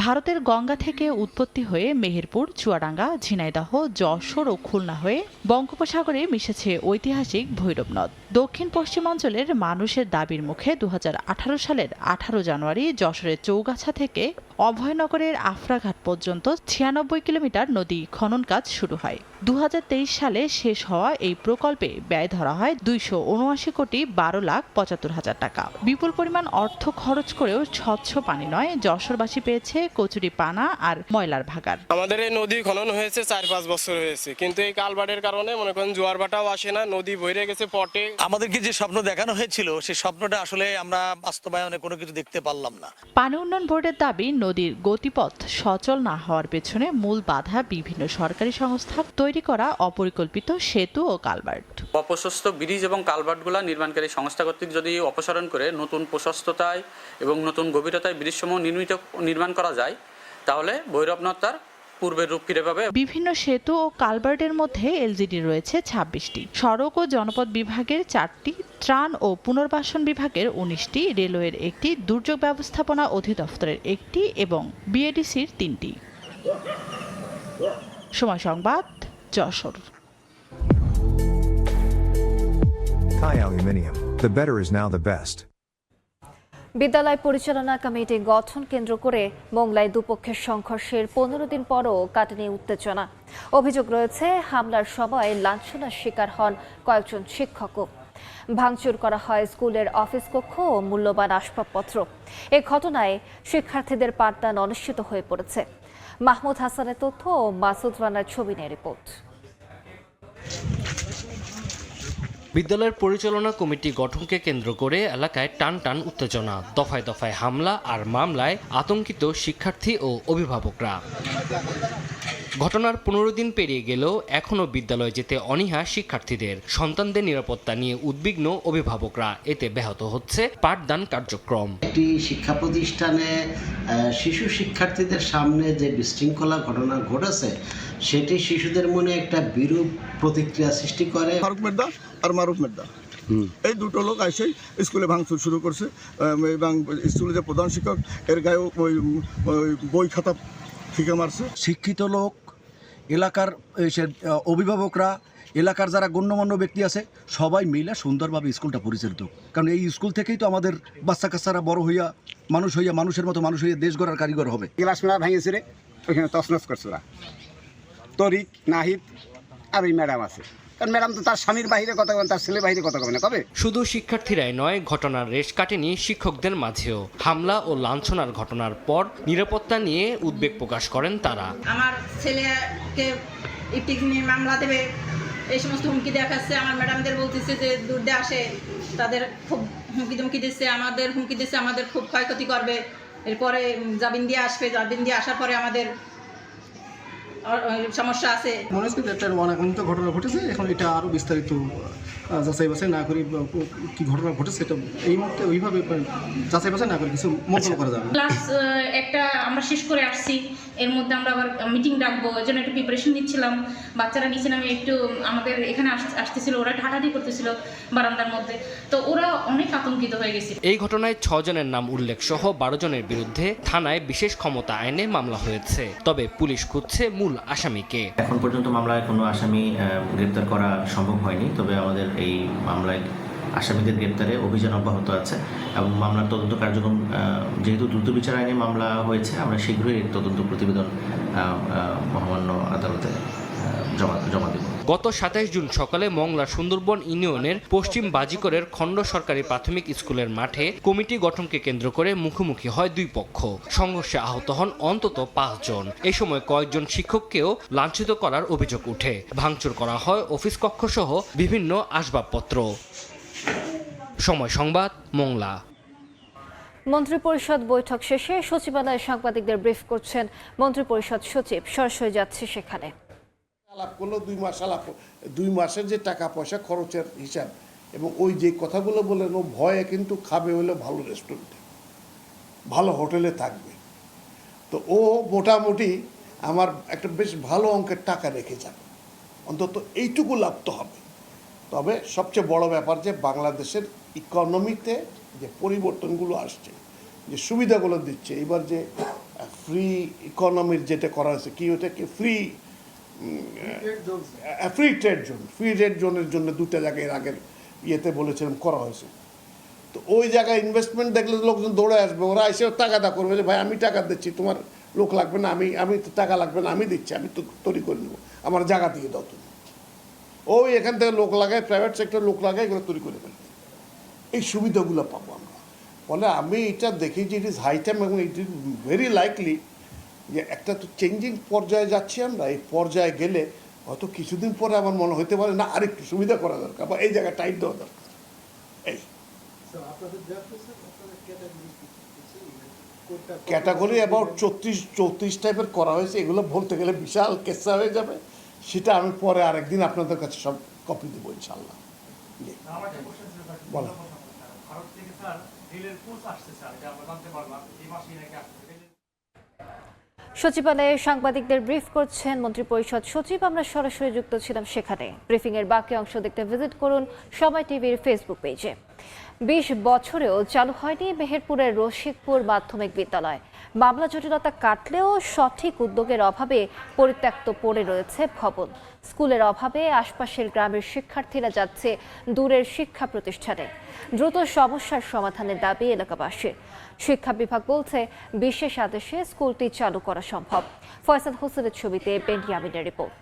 ভারতের গঙ্গা থেকে উৎপত্তি হয়ে মেহেরপুর, চুয়াডাঙ্গা, ঝিনাইদহ, যশোর ও খুলনা হয়ে বঙ্গোপসাগরে মিশেছে ঐতিহাসিক ভৈরব নদ। দক্ষিণ পশ্চিমাঞ্চলের মানুষের দাবির মুখে 2018 সালের 18 জানুয়ারি যশোরের চৌগাছা থেকে অভয়নগরের আফরাঘাট পর্যন্ত 96 কিলোমিটার নদী খনন কাজ শুরু হয়। 2023 সালে শেষ হওয়া এই প্রকল্পে ব্যয় ধরা হয় 279 কোটি 12,75,000 টাকা। বিপুল পরিমাণ অর্থ খরচ করেও স্বচ্ছ পানি নয়, যশোরবাসী পেয়েছে কচুরি পানা আর ময়লার ভাগাড়। আমাদের এই নদী খনন হয়েছে 4-5 বছর হয়েছে, কিন্তু এই কালভার্টের কারণে মনে করেন জোয়ার ভাটাও আসে না, নদী বইরে গেছে পটে। আমাদেরকে যে স্বপ্ন দেখানো হয়েছিল সেই স্বপ্নটা আসলে আমরা বাস্তবায়নে কোনো কিছু দেখতে পারলাম না। পানি উন্নয়ন বোর্ডের দাবি, নদীর গতিপথ সচল না হওয়ার পেছনে মূল বাধা বিভিন্ন সরকারি সংস্থার তৈরি করা অপরিকল্পিত সেতু ও কালভার্ট। অপ্রশস্ত ব্রিজ এবং কালভার্টগুলো নির্মাণকারী সংস্থা কর্তৃক যদি অপসারণ করে নতুন প্রশস্ততায় এবং নতুন গভীরতায় ব্রিজসমূহ নির্মাণ করা যায়, তাহলে ভৈরব নদ তার পূর্বের রূপ ফিরে পাবে। বিভিন্ন সেতু ও কালভার্টের মধ্যে এলজিডি রয়েছে 26টি, সড়ক ও জনপথ বিভাগের 4টি, ত্রাণ ও পুনর্বাসন বিভাগের 19টি, রেলওয়ের 1টি, দুর্যোগ ব্যবস্থাপনা অধিদপ্তরের 1টি এবং বিএডিসির 3টি। সময় সংবাদ, Jessore. Thai Aluminium. The better is now the best. বিদ্যালয় পরিচালনা কমিটি গঠন কেন্দ্র করে মোংলায় দুপক্ষের সংঘর্ষের 15 দিন পরও কাটেনি উত্তেজনা। অভিযোগ রয়েছে, হামলার সময় লাঞ্ছনার শিকার হন কয়েকজন শিক্ষকও। ভাঙচুর করা হয় স্কুলের অফিস কক্ষ ও মূল্যবান আসবাবপত্র। এ ঘটনায় শিক্ষার্থীদের পাঠদান অনিশ্চিত হয়ে পড়েছে। মাহমুদ হাসানের তথ্য ও মাসুদ রানার ছবি নিয়ে রিপোর্ট। বিদ্যালয়ের পরিচালনা কমিটি গঠনকে কেন্দ্র করে এলাকায় টান টান উত্তেজনা, দফায় দফায় হামলা আর মামলায় আতঙ্কিত শিক্ষার্থী ও অভিভাবকরা। ঘটনার 15 দিন পেরিয়ে গেলেও এখনও বিদ্যালয়ে যেতে অনীহা শিক্ষার্থীদের। সন্তানদের নিরাপত্তা নিয়ে উদ্বিগ্ন অভিভাবকরা। এতে ব্যাহত হচ্ছে পাঠদান কার্যক্রম। একটি শিক্ষা প্রতিষ্ঠানে শিশু শিক্ষার্থীদের সামনে যে বিশৃঙ্খলা ঘটনা ঘটেছে, সেটি শিশুদের মনে একটা বিরূপ প্রতিক্রিয়া সৃষ্টি করে। ফারুক মের্দা আর মারুফ মের্দা, এই দুটো লোক এসে স্কুলে ভাঙচুর শুরু করছে এবং স্কুলে যে প্রধান শিক্ষক এর গায়ে ওই বই খাতা ফিকে মারছে। শিক্ষিত লোক, এলাকার অভিভাবকরা, এলাকার যারা গণ্যমান্য ব্যক্তি আছে, সবাই মিলে সুন্দরভাবে স্কুলটা পরিচালিত। কারণ এই স্কুল থেকেই তো আমাদের বাচ্চা কাচ্চারা বড় হইয়া মানুষের মতো মানুষ হইয়া দেশ গড়ার কারিগর হবে। গ্লাস মেলা ভেঙেছে রে, ওইখানে তছনছ করছিল তরিক, নাহিদ আর ওই ম্যাডাম আছে। কারণ ম্যাডাম তো তার স্বামীর বাইরে কথা বলেন, তার ছেলের বাইরে কথা বলে না কবে। শুধু শিক্ষার্থীরাই নয়, ঘটনার রেশ কাটেনি শিক্ষকদের মাঝেও। হামলা ও লাঞ্ছনার ঘটনার পর নিরাপত্তা নিয়ে উদ্বেগ প্রকাশ করেন তারা। আমার ছেলেকে ইপটিক নিয়ে মামলা দেবে, এই সমস্ত হুমকি দেখাচ্ছে। আমার ম্যাডামদের বলতেছে যে দূর দিয়ে আসে, তাদের খুব হুমকি দিচ্ছে, আমাদের হুমকি দিচ্ছে, আমাদের খুব ক্ষয়ক্ষতি করবে। এরপরে জামিন দিয়ে আসবে, জামিন দিয়ে আসার পরে আমাদের সমস্যা আছে। মনে হচ্ছে একটা অনাকাঙ্ক্ষিত ঘটনা ঘটেছে। এখন এটা আরও বিস্তারিত যাচাই বাছাই না করে কি ঘটনা ঘটেছে এটা এই মুহূর্তে ওইভাবে যাচাই বাছাই না করে কিছু মন্তব্য করা যাবে। ক্লাস একটা আমরা শেষ করে আসছি, এর মধ্যে আমরা আবার মিটিং ডাকবো, এর জন্য একটু প্রিপারেশন নিচ্ছিলাম। বাচ্চারা নিচ্ছিলাম একটু, আমাদের এখানে আসতেছিল, ওরা ঠাটাটি করতেছিল বারান্দার মধ্যে, তো ওরা অনেক আতঙ্কিত হয়ে গেছে। এই ঘটনায় 6 জনের নাম উল্লেখ সহ 12 জনের বিরুদ্ধে থানায় বিশেষ ক্ষমতা আইনে মামলা হয়েছে। তবে পুলিশ খুঁজছে মূল আসামিকে। এখন পর্যন্ত মামলায় কোনো আসামি গ্রেপ্তার করা সম্ভব হয়নি, তবে আমাদের এই মামলায় আসামিদের গ্রেপ্তারে অভিযান অব্যাহত আছে এবং মামলার তদন্ত কার্যক্রম, যেহেতু দ্রুত বিচার আইনে মামলা হয়েছে, আমরা শীঘ্রই তদন্ত প্রতিবেদন মহামান্য আদালতে জমা দেব। গত 27 জুন সকালে মংলা সুন্দরবন ইউনিয়নের পশ্চিম বাজিকরের খণ্ড সরকারি প্রাথমিক স্কুলের মাঠে কমিটি গঠনকে কেন্দ্র করে মুখোমুখি হয় দুই পক্ষ। সংঘর্ষে আহত হন অন্তত 5 জন। এই সময় কয়েকজন শিক্ষককেও লাঞ্ছিত করার অভিযোগ উঠে। ভাঙচুর করা হয় অফিস কক্ষ সহ বিভিন্ন আসবাবপত্র। সময় সংবাদ, মোংলা। মন্ত্রিপরিষদ বৈঠক শেষে সচিবালয়ে সাংবাদিকদের ব্রিফ করছেন মন্ত্রিপরিষদ সচিব। সরাসরি যাচ্ছে সেখানে। আলাপ করলো 2 মাস আলাপ, 2 মাসের যে টাকা পয়সা খরচের হিসাব এবং ওই যে কথাগুলো বললেন, ও ভয়ে কিন্তু খাবে হলে ভালো রেস্টুরেন্টে, ভালো হোটেলে থাকবে। তো ও মোটামুটি আমার একটা বেশ ভালো অঙ্কের টাকা রেখে যাবে, অন্তত এইটুকু লাভ তো হবে। তবে সবচেয়ে বড় ব্যাপার যে বাংলাদেশের ইকোনমিতে যে পরিবর্তনগুলো আসছে, যে সুবিধাগুলো দিচ্ছে, এবার যে ফ্রি ইকোনমির যেটা করা হয়েছে, কি ওটাকে free trade zone, free trade জোনের জন্য 2টা জায়গায় আগের ইয়েতে বলেছিলাম করা হয়েছে। তো ওই জায়গায় ইনভেস্টমেন্ট দেখলে লোকজন দৌড়ে আসবে, ওরা এসেও টাকাটা করবে যে ভাই আমি টাকা দিচ্ছি, তোমার লোক লাগবে না, আমি তো টাকা লাগবে না, আমি দিচ্ছি, আমি তো তৈরি করে নেবো, আমার জায়গা দিয়ে দাও তুমি। ওই এখান থেকে লোক লাগায়, প্রাইভেট সেক্টর লোক লাগায়, এগুলো তৈরি করে ফেলবে। এই সুবিধাগুলো পাবো আমরা। ফলে আমি এটা দেখি যে ইট ইজ হাই টাইম এবং ইট ইজ ভেরি লাইকলি যে একটা তো চেঞ্জিং পর্যায়ে যাচ্ছি আমরা। এই পর্যায়ে গেলে হয়তো কিছুদিন পরে আমার মনে হতে পারে না আরেকটু সুবিধা করা দরকার বা এই জায়গায় টাইট দেওয়া দরকার। এই ক্যাটাগরি অ্যাবাউট 34 টাইপের করা হয়েছে, এগুলো বলতে গেলে বিশাল কেসা হয়ে যাবে। সেটা আমি পরে আরেকদিন আপনাদের কাছে সব কপি দেবো ইনশাল্লাহ। বলো। সচিবালয়ে সাংবাদিকদের ব্রিফ করছেন মন্ত্রিপরিষদ সচিব। আমরা সরাসরি যুক্ত ছিলাম সেখানে। ব্রিফিং এর বাকি অংশ দেখতে ভিজিট করুন সময় টিভির ফেসবুক পেজে। 20 বছরেও চালু হয়নি মেহেরপুরের রসিকপুর মাধ্যমিক বিদ্যালয়। মামলা জটিলতা কাটলেও সঠিক উদ্যোগের অভাবে পরিত্যক্ত পড়ে রয়েছে ভবন। স্কুলের অভাবে আশপাশের গ্রামের শিক্ষার্থীরা যাচ্ছে দূরের শিক্ষা প্রতিষ্ঠানে। দ্রুত সমস্যার সমাধানের দাবি এলাকাবাসীর। শিক্ষা বিভাগ বলছে বিশেষ আদেশে স্কুলটি চালু করা সম্ভব। ফয়সাল হোসেনের ছবিতে বেনিয়ামিনের রিপোর্ট।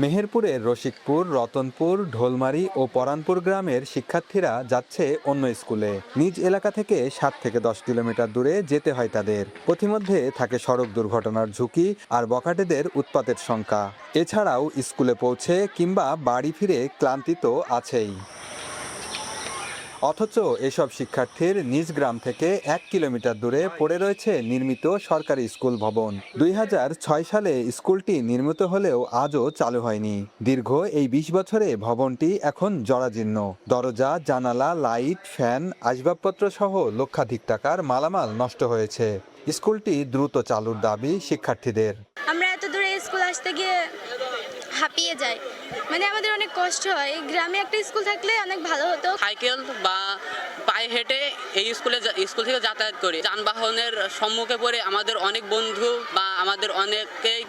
মেহেরপুরের রসিকপুর, রতনপুর, ঢোলমারি ও পরানপুর গ্রামের শিক্ষার্থীরা যাচ্ছে অন্য স্কুলে। নিজ এলাকা থেকে 7 থেকে 10 কিলোমিটার দূরে যেতে হয় তাদের। পথিমধ্যে থাকে সড়ক দুর্ঘটনার ঝুঁকি আর বখাটেদের উৎপাতের শঙ্কা। এছাড়াও স্কুলে পৌঁছে কিংবা বাড়ি ফিরে ক্লান্তি তো আছেই। অথচ এসব শিক্ষার্থীর নিজ গ্রাম থেকে 1 কিলোমিটার দূরে পড়ে রয়েছে নির্মিত সরকারি স্কুল ভবন। 2006 সালে স্কুলটি নির্মিত হলেও আজও চালু হয়নি। দীর্ঘ এই 20 বছরে ভবনটি এখন জরাজীর্ণ। দরজা, জানালা, লাইট, ফ্যান, আসবাবপত্র সহ লক্ষাধিক টাকার মালামাল নষ্ট হয়েছে। স্কুলটি দ্রুত চালুর দাবি শিক্ষার্থীদের। আমরা এত দূরে স্কুল আসতে গিয়ে হাঁপিয়ে যাই, মানে আমাদের অনেক কষ্ট হয়। গ্রামে একটা স্কুল থাকলে অনেক ভালো হতো। সাইকেল বা পায়ে হেঁটে এই স্কুল থেকে যাতায়াত করি। যানবাহনের সম্মুখে পড়ে আমাদের অনেক বন্ধু বা আমাদের অনেকেই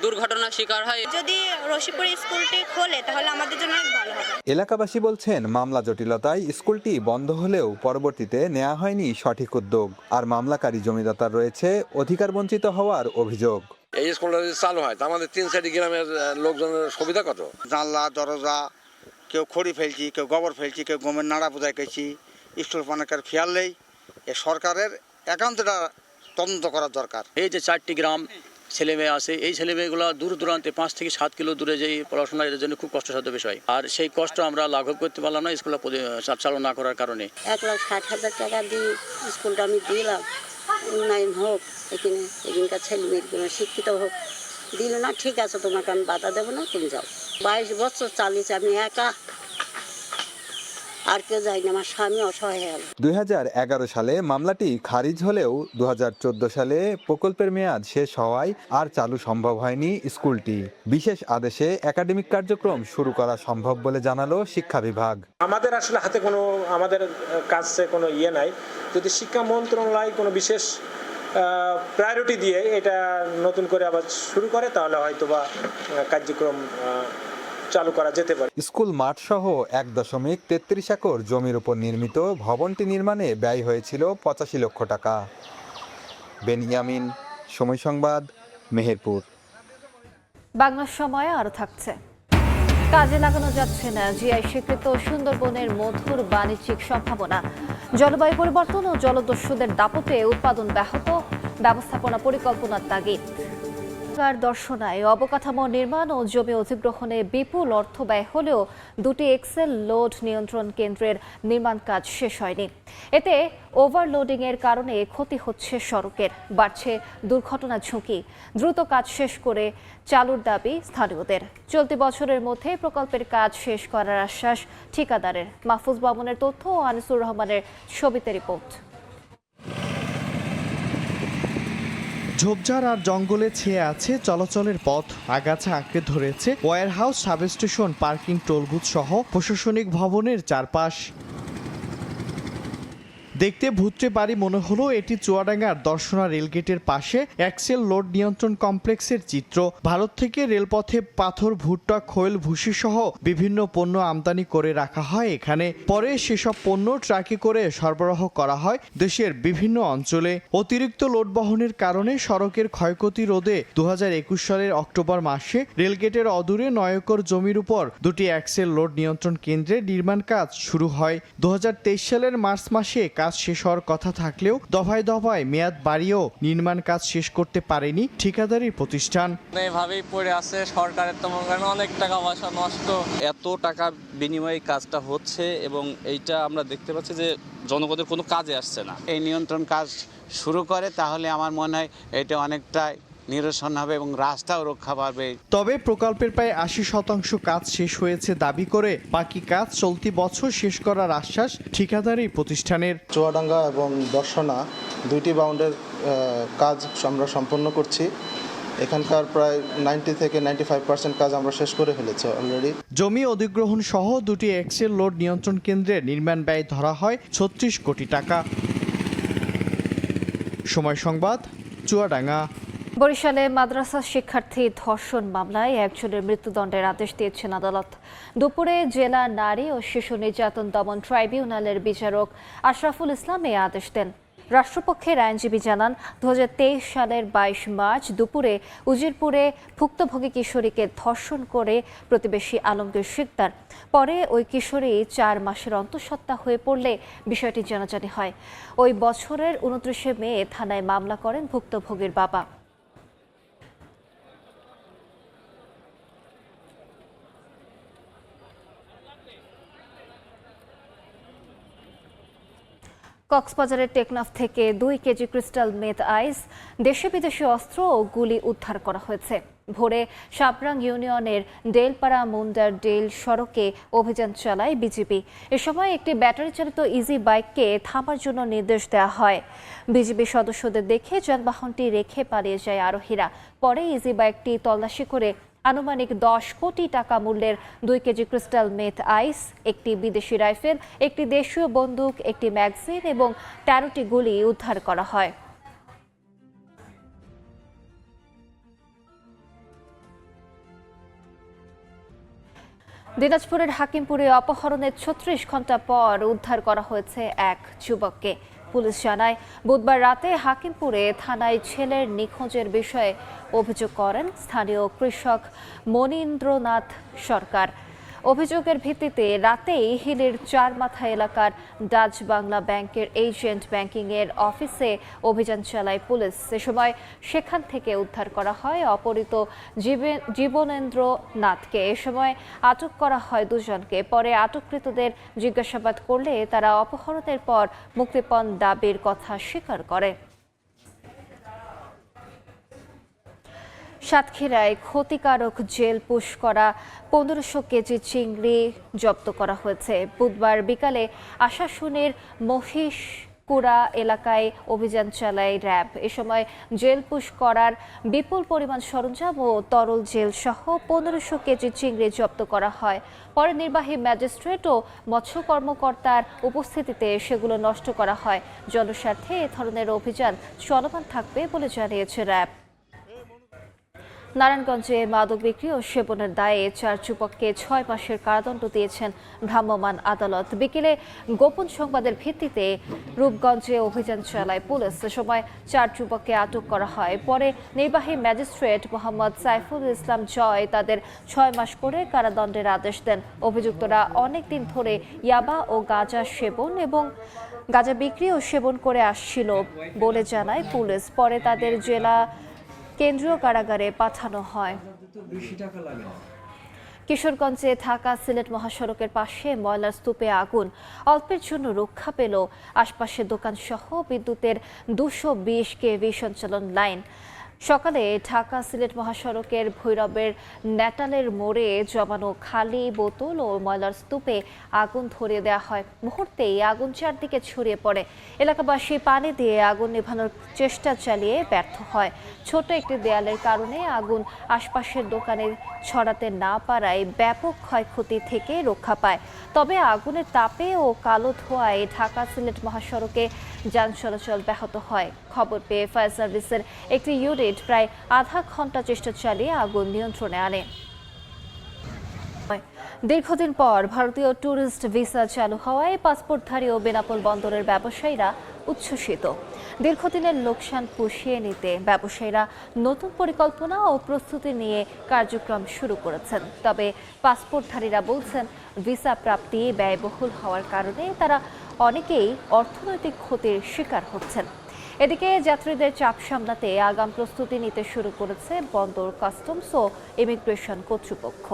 দুর্ঘটনার শিকার হয়। যদি রসিকপুর স্কুলটি খোলে তাহলে আমাদের জন্য অনেক ভালো হবে। এলাকাবাসী বলছেন মামলা জটিলতায় স্কুলটি বন্ধ হলেও পরবর্তীতে নেওয়া হয়নি সঠিক উদ্যোগ। আর মামলাকারী জমিদাতার রয়েছে অধিকার বঞ্চিত হওয়ার অভিযোগ। এই স্কুলটা যদি চালু হয় তা আমাদের 3-4 গ্রামের লোকজনের সুবিধা কত? জানলা, দরজা, কেউ খড়ি ফেলছি, কেউ গোবর ফেলছি, কেউ গমের নাড়া বোঝাই গেছি, স্কুল পানাকার খেয়াল নেই। এ সরকারের একান্তটা তদন্ত করার দরকার। এই যে 4টি গ্রাম ছেলে মেয়ে আছে, এই ছেলে মেয়েগুলো দূর দূরান্তে 5 থেকে 7 কিলো দূরে যেই পড়াশোনা, এদের জন্য খুব কষ্টসাধ্য বিষয়। আর সেই কষ্ট আমরা লাঘব করতে পারলাম না স্কুলটা চালু না করার কারণে। 1,60,000 টাকা দিয়ে স্কুলটা আমি দিলাম, উন্নয়ন হোক, এখানকার ছেলে মেয়েগুলো শিক্ষিত হোক। দিল না, ঠিক আছে, তোমাকে আমি বাধা দেবো না, তুমি যাও। 22 বছর চালিয়েছি আমি একা, আর কেউ যায়নি, আমার স্বামী অসহায় হল। 2011 সালে মামলাটি খারিজ হলেও 2014 সালে প্রকল্পের মেয়াদ শেষ হওয়ায় আর চালু সম্ভব হয়নি স্কুলটি। বিশেষ আদেশে একাডেমিক কার্যক্রম শুরু করা সম্ভব বলে জানালো শিক্ষা বিভাগ। আমাদের আসলে হাতে কোনো আমাদের কাছে কোনো ইয়ে নাই। যদি শিক্ষা মন্ত্রণালয় কোনো বিশেষ প্রায়োরিটি দিয়ে এটা নতুন করে আবার শুরু করে তাহলে হয়তোবা কার্যক্রম চালু করা যেতে পারে। স্কুল মাঠ সহ 1.33 একর জমির উপর নির্মিত ভবনটি নির্মাণে ব্যয় হয়েছিল 85 লক্ষ টাকা। বেনিয়ামিন, সময় সংবাদ, মেহেরপুর। বাংলা সময় আরো থাকছে। কাজে লাগানো যাচ্ছে না জিআই স্বীকৃত সুন্দরবনের মধুর বাণিজ্যিক সম্ভাবনা। জলবায়ু পরিবর্তন ও জলদস্যুদের দাপটে উৎপাদন ব্যাহত, ব্যবস্থাপনা পরিকল্পনার তাগিদ। চুয়াডাঙ্গার দর্শনায় অবকাঠামো নির্মাণ ও জমি অধিগ্রহণে বিপুল অর্থ ব্যয় হলেও দুটি এক্সেল লোড নিয়ন্ত্রণ কেন্দ্রের নির্মাণ কাজ শেষ হয়নি। এতে ওভারলোডিংয়ের কারণে ক্ষতি হচ্ছে সড়কের, বাড়ছে দুর্ঘটনা ঝুঁকি। দ্রুত কাজ শেষ করে চালুর দাবি স্থানীয়দের। চলতি বছরের মধ্যে প্রকল্পের কাজ শেষ করার আশ্বাস ঠিকাদারের। মাহফুজ মামুনের তথ্য ও আনিসুর রহমানের ছবিতে রিপোর্ট। ঝোপঝাড় আর জঙ্গলে ছেয়ে আছে চলাচলের পথ, আগাছা আঁকড়ে ধরেছে ওয়্যারহাউস, সাবস্টেশন, পার্কিং, টোলবুথ সহ প্রশাসনিক ভবনের চারপাশ। দেখতে ভূত্রে বাড়ি মনে হলো এটি চুয়াডাঙ্গার দর্শনা রেলগেটের পাশে এক্সেল লোড নিয়ন্ত্রণ কমপ্লেক্সের চিত্র। ভারত থেকে রেলপথে পাথর, ভুট্টা, খৈল, ভুসি সহ বিভিন্ন পণ্য আমদানি করে রাখা হয় এখানে। পরে সেসব পণ্য ট্রাকে করে সরবরাহ করা হয় দেশের বিভিন্ন অঞ্চলে। অতিরিক্ত লোড বহনের কারণে সড়কের ক্ষয়ক্ষতি রোধে 2021 সালের অক্টোবর মাসে রেলগেটের অদূরে 9 একর জমির উপর দুটি এক্সেল লোড নিয়ন্ত্রণ কেন্দ্রের নির্মাণ কাজ শুরু হয়। 2023 সালের মার্চ মাসে কাজ শেষ হওয়ার কথা থাকলেও দফায় দফায় মেয়াদ বাড়িয়েও নির্মাণ কাজ শেষ করতে পারেনি ঠিকাদারি প্রতিষ্ঠান। এভাবেই পড়ে আছে, সরকারের তো অনেক টাকা পয়সা নষ্ট। এত টাকা বিনিময়ে কাজটা হচ্ছে এবং এইটা আমরা দেখতে পাচ্ছি যে জনগণের কোনো কাজে আসছে না। এই নিয়ন্ত্রণ কাজ শুরু করে তাহলে আমার মনে হয় এটা অনেকটাই নিরসন হবে এবং রাস্তাও রক্ষা পাবে। তবে প্রকল্পের প্রায় 80% কাজ শেষ হয়েছে দাবি করে বাকি কাজ চলতি বছর শেষ করার আশ্বাস ঠিকাদারি প্রতিষ্ঠানের। চুয়াডাঙ্গা এবং দর্শনা দুইটি বাউন্ডের কাজ আমরা সম্পন্ন করছি। এখানকার প্রায় 90 থেকে 95% কাজ আমরা শেষ করে ফেলেছি অলরেডি। জমি অধিগ্রহণ সহ দুটি এক্সেল লোড নিয়ন্ত্রণ কেন্দ্রের নির্মাণ ব্যয় ধরা হয় 36 কোটি টাকা। সময় সংবাদ, চুয়াডাঙ্গা। বরিশালে মাদ্রাসা শিক্ষার্থী ধর্ষণ মামলায় একজনের মৃত্যুদণ্ডের আদেশ দিয়েছেন আদালত। দুপুরে জেলা নারী ও শিশু নির্যাতন দমন ট্রাইব্যুনালের বিচারক আশরাফুল ইসলাম এই আদেশ দেন। রাষ্ট্রপক্ষের আইনজীবী জানান, 2023 সালের 22 মার্চ দুপুরে উজিরপুরে ভুক্তভোগী কিশোরীকে ধর্ষণ করে প্রতিবেশী আলমগীর শিকদার। পরে ওই কিশোরী 4 মাসের অন্তঃসত্ত্বা হয়ে পড়লে বিষয়টি জানাজানি হয়। ওই বছরের 29 মে থানায় মামলা করেন ভুক্তভোগীর বাবা। কক্সবাজারের টেকনাফ থেকে 2 কেজি ক্রিস্টাল মেথ আইস, দেশে বিদেশি অস্ত্র ও গুলি উদ্ধার করা হয়েছে। ভোরে সাবরাং ইউনিয়নের ডেলপাড়া মুন্ডার ডেল সড়কে অভিযান চালায় বিজিবি। এ সময় একটি ব্যাটারি চালিত ইজি বাইককে থামার জন্য নির্দেশ দেওয়া হয়। বিজিবি সদস্যদের দেখে যানবাহনটি রেখে পালিয়ে যায় আরোহীরা। পরে ইজি বাইকটি তল্লাশি করে আনুমানিক 10 কোটি টাকা মূল্যের 2 কেজি ক্রিস্টাল মেথ আইস, একটি বিদেশি রাইফেল, একটি দেশীয় বন্দুক, একটি ম্যাগাজিন এবং 13টি গুলি উদ্ধার করা হয়। দিনাজপুরের হাকিমপুরে অপহরণের 36 ঘন্টা পর উদ্ধার করা হয়েছে এক যুবককে। পুলিশ জানায়, বুধবার রাতে হাকিমপুরে থানায় ছেলের নিখোঁজের বিষয়ে অভিযোগ করেন স্থানীয় কৃষক মনীন্দ্রনাথ সরকার। অভিযোগের ভিত্তিতে রাতেই হিলির 4 মাথা এলাকার ডাচ বাংলা ব্যাংকের এজেন্ট ব্যাংকিংয়ের অফিসে অভিযান চালায় পুলিশ। এ সময় সেখান থেকে উদ্ধার করা হয় অপহৃত জীবনেন্দ্র নাথকে। এ সময় আটক করা হয় 2 জনকে। পরে আটককৃতদের জিজ্ঞাসাবাদ করলে তারা অপহরণের পর মুক্তিপণ দাবির কথা স্বীকার করে। সাতক্ষীরায় ক্ষতিকারক জেল পুশ করা 1500 কেজি চিংড়ি জব্দ করা হয়েছে। বুধবার বিকালে আশাশুনির মহিষকুড়া এলাকায় অভিযান চালায় র্যাব। এ সময় জেল পুশ করার বিপুল পরিমাণ সরঞ্জাম ও তরল জেল সহ 1500 কেজি চিংড়ি জব্দ করা হয়। পরে নির্বাহী ম্যাজিস্ট্রেট ও মৎস্য কর্মকর্তার উপস্থিতিতে সেগুলো নষ্ট করা হয়। জনস্বার্থে এ ধরনের অভিযান চলমান থাকবে বলে জানিয়েছে র্যাব। নারায়ণগঞ্জে মাদক বিক্রি ও সেবনের দায়ে 4 যুবককে 6 মাসের কারাদণ্ড দিয়েছেন ভ্রাম্যমাণ আদালত। বিকেলে গোপন সংবাদের ভিত্তিতে রূপগঞ্জে অভিযান চালায় পুলিশ। এ সময় 4 যুবককে আটক করা হয়। পরে নির্বাহী ম্যাজিস্ট্রেট মোহাম্মদ সাইফুল ইসলাম জয় তাদের 6 মাস করে কারাদণ্ডের আদেশ দেন। অভিযুক্তরা অনেক দিন ধরে ইয়াবা ও গাঁজা সেবন এবং গাঁজা বিক্রি ও সেবন করে আসছিল বলে জানায় পুলিশ। পরে তাদের জেলা কেন্দ্রীয় কারাগারে পাঠানো হয়। কিশোরগঞ্জে ঢাকা সিলেট মহাসড়কের পাশে ময়লার স্তূপে আগুন, অল্পের জন্য রক্ষা পেল আশপাশের দোকান সহ বিদ্যুতের 220 কেভি সঞ্চালন লাইন। সকালে ঢাকা সিলেট মহাসড়কের ভৈরবের নেটালের মোড়ে জমানো খালি বোতল ও ময়লার স্তূপে আগুন ধরিয়ে দেওয়া হয়। মুহূর্তেই আগুন চারদিকে ছড়িয়ে পড়ে। এলাকাবাসী পানি দিয়ে আগুন নেভানোর চেষ্টা চালিয়ে ব্যর্থ হয়। ছোট একটি দেয়ালের কারণে আগুন আশপাশের দোকানে ছড়াতে না পারায় ব্যাপক ক্ষয়ক্ষতি থেকে রক্ষা পায়। তবে আগুনের তাপে ও কালো ধোঁয়ায় ঢাকা সিলেট মহাসড়কে যান চলাচল ব্যাহত হয়। খবর পেয়ে ফায়ার সার্ভিসের একটি ইউনিট প্রায় আধা ঘন্টা চেষ্টা চালিয়ে আগুন নিয়ন্ত্রণে আনে। দীর্ঘদিন পর ভারতীয় ট্যুরিস্ট ভিসা চালু হওয়ায় পাসপোর্টধারী ও বেনাপোল বন্দরের ব্যবসায়ীরা উচ্ছ্বসিত। দীর্ঘদিনের লোকসান পুষিয়ে নিতে ব্যবসায়ীরা নতুন পরিকল্পনা ও প্রস্তুতি নিয়ে কার্যক্রম শুরু করেছেন। তবে পাসপোর্টধারীরা বলছেন, ভিসা প্রাপ্তি ব্যয়বহুল হওয়ার কারণে তারা অনেকেই অর্থনৈতিক ক্ষতির শিকার হচ্ছেন। এদিকে যাত্রীদের চাপ সামলাতে আগাম প্রস্তুতি নিতে শুরু করেছে বন্দর, কাস্টমস ও ইমিগ্রেশন কর্তৃপক্ষ।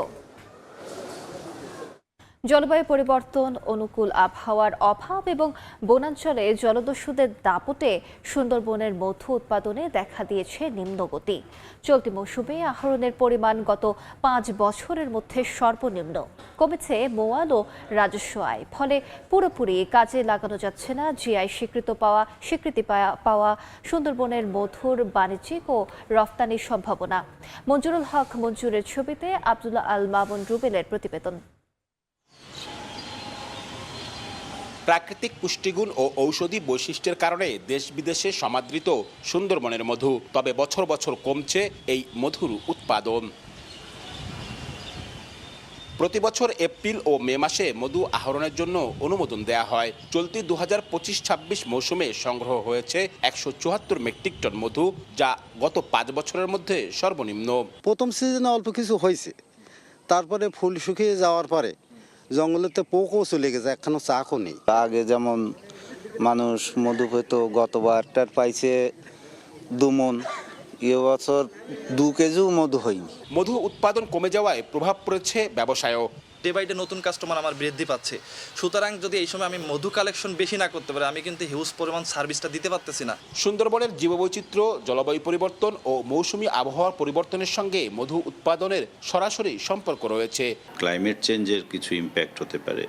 জলবায়ু পরিবর্তন, অনুকূল আবহাওয়ার অভাব এবং বনাঞ্চলে জলদস্যুদের দাপটে সুন্দরবনের মধু উৎপাদনে দেখা দিয়েছে নিম্নগতি। চলতি মৌসুমে আহরণের পরিমাণ গত 5 বছরের মধ্যে সর্বনিম্ন। কমেছে মোয়াল ও রাজস্ব আয়। ফলে পুরোপুরি কাজে লাগানো যাচ্ছে না জিআই স্বীকৃতি পাওয়া সুন্দরবনের মধুর বাণিজ্যিক ও রফতানির সম্ভাবনা। মঞ্জুরুল হক মঞ্জুরের ছবিতে আব্দুল্লাহ আল মামুন রুবেলের প্রতিবেদন। প্রাকৃতিক পুষ্টিগুণ ও ঔষধি বৈশিষ্ট্যের কারণে দেশ বিদেশে সমাদৃত সুন্দরবনের মধু। তবে বছর বছর কমছে এই মধুর উৎপাদন। প্রতি বছর এপ্রিল ও মে মাসে মধু আহরণের জন্য অনুমোদন দেয়া হয়। চলতি 2025-26 মৌসুমে সংগ্রহ হয়েছে 174 মেট্রিক টন মধু, যা গত 5 বছরের মধ্যে সর্বনিম্ন। প্রথম সিজনে অল্প কিছু হয়েছে, তারপরে ফুল শুকিয়ে যাওয়ার পরে জঙ্গলেতে পোকও চলে গেছে, এখনো চাকও নেই। আগে যেমন মানুষ মধু পেত, গতবারটার পাইছে 2 মণ, এবছর 2 কেজিও মধু হয়নি। মধু উৎপাদন কমে যাওয়ায় প্রভাব পড়েছে ব্যবসায়ও। ডে বাই ডে নতুন কাস্টমার আমার বৃদ্ধি পাচ্ছে, সুতরাং যদি এই সময় আমি মধু কালেকশন বেশি না করতে পারি, আমি কিন্তু হিউজ পরিমাণ সার্ভিসটা দিতে পারতেছি না। সুন্দরবনের জীববৈচিত্র্য, জলবায়ু পরিবর্তন ও মৌসুমী আবহাওয়ার পরিবর্তনের সঙ্গে মধু উৎপাদনের সরাসরি সম্পর্ক রয়েছে। ক্লাইমেট চেঞ্জের কিছু ইম্প্যাক্ট হতে পারে,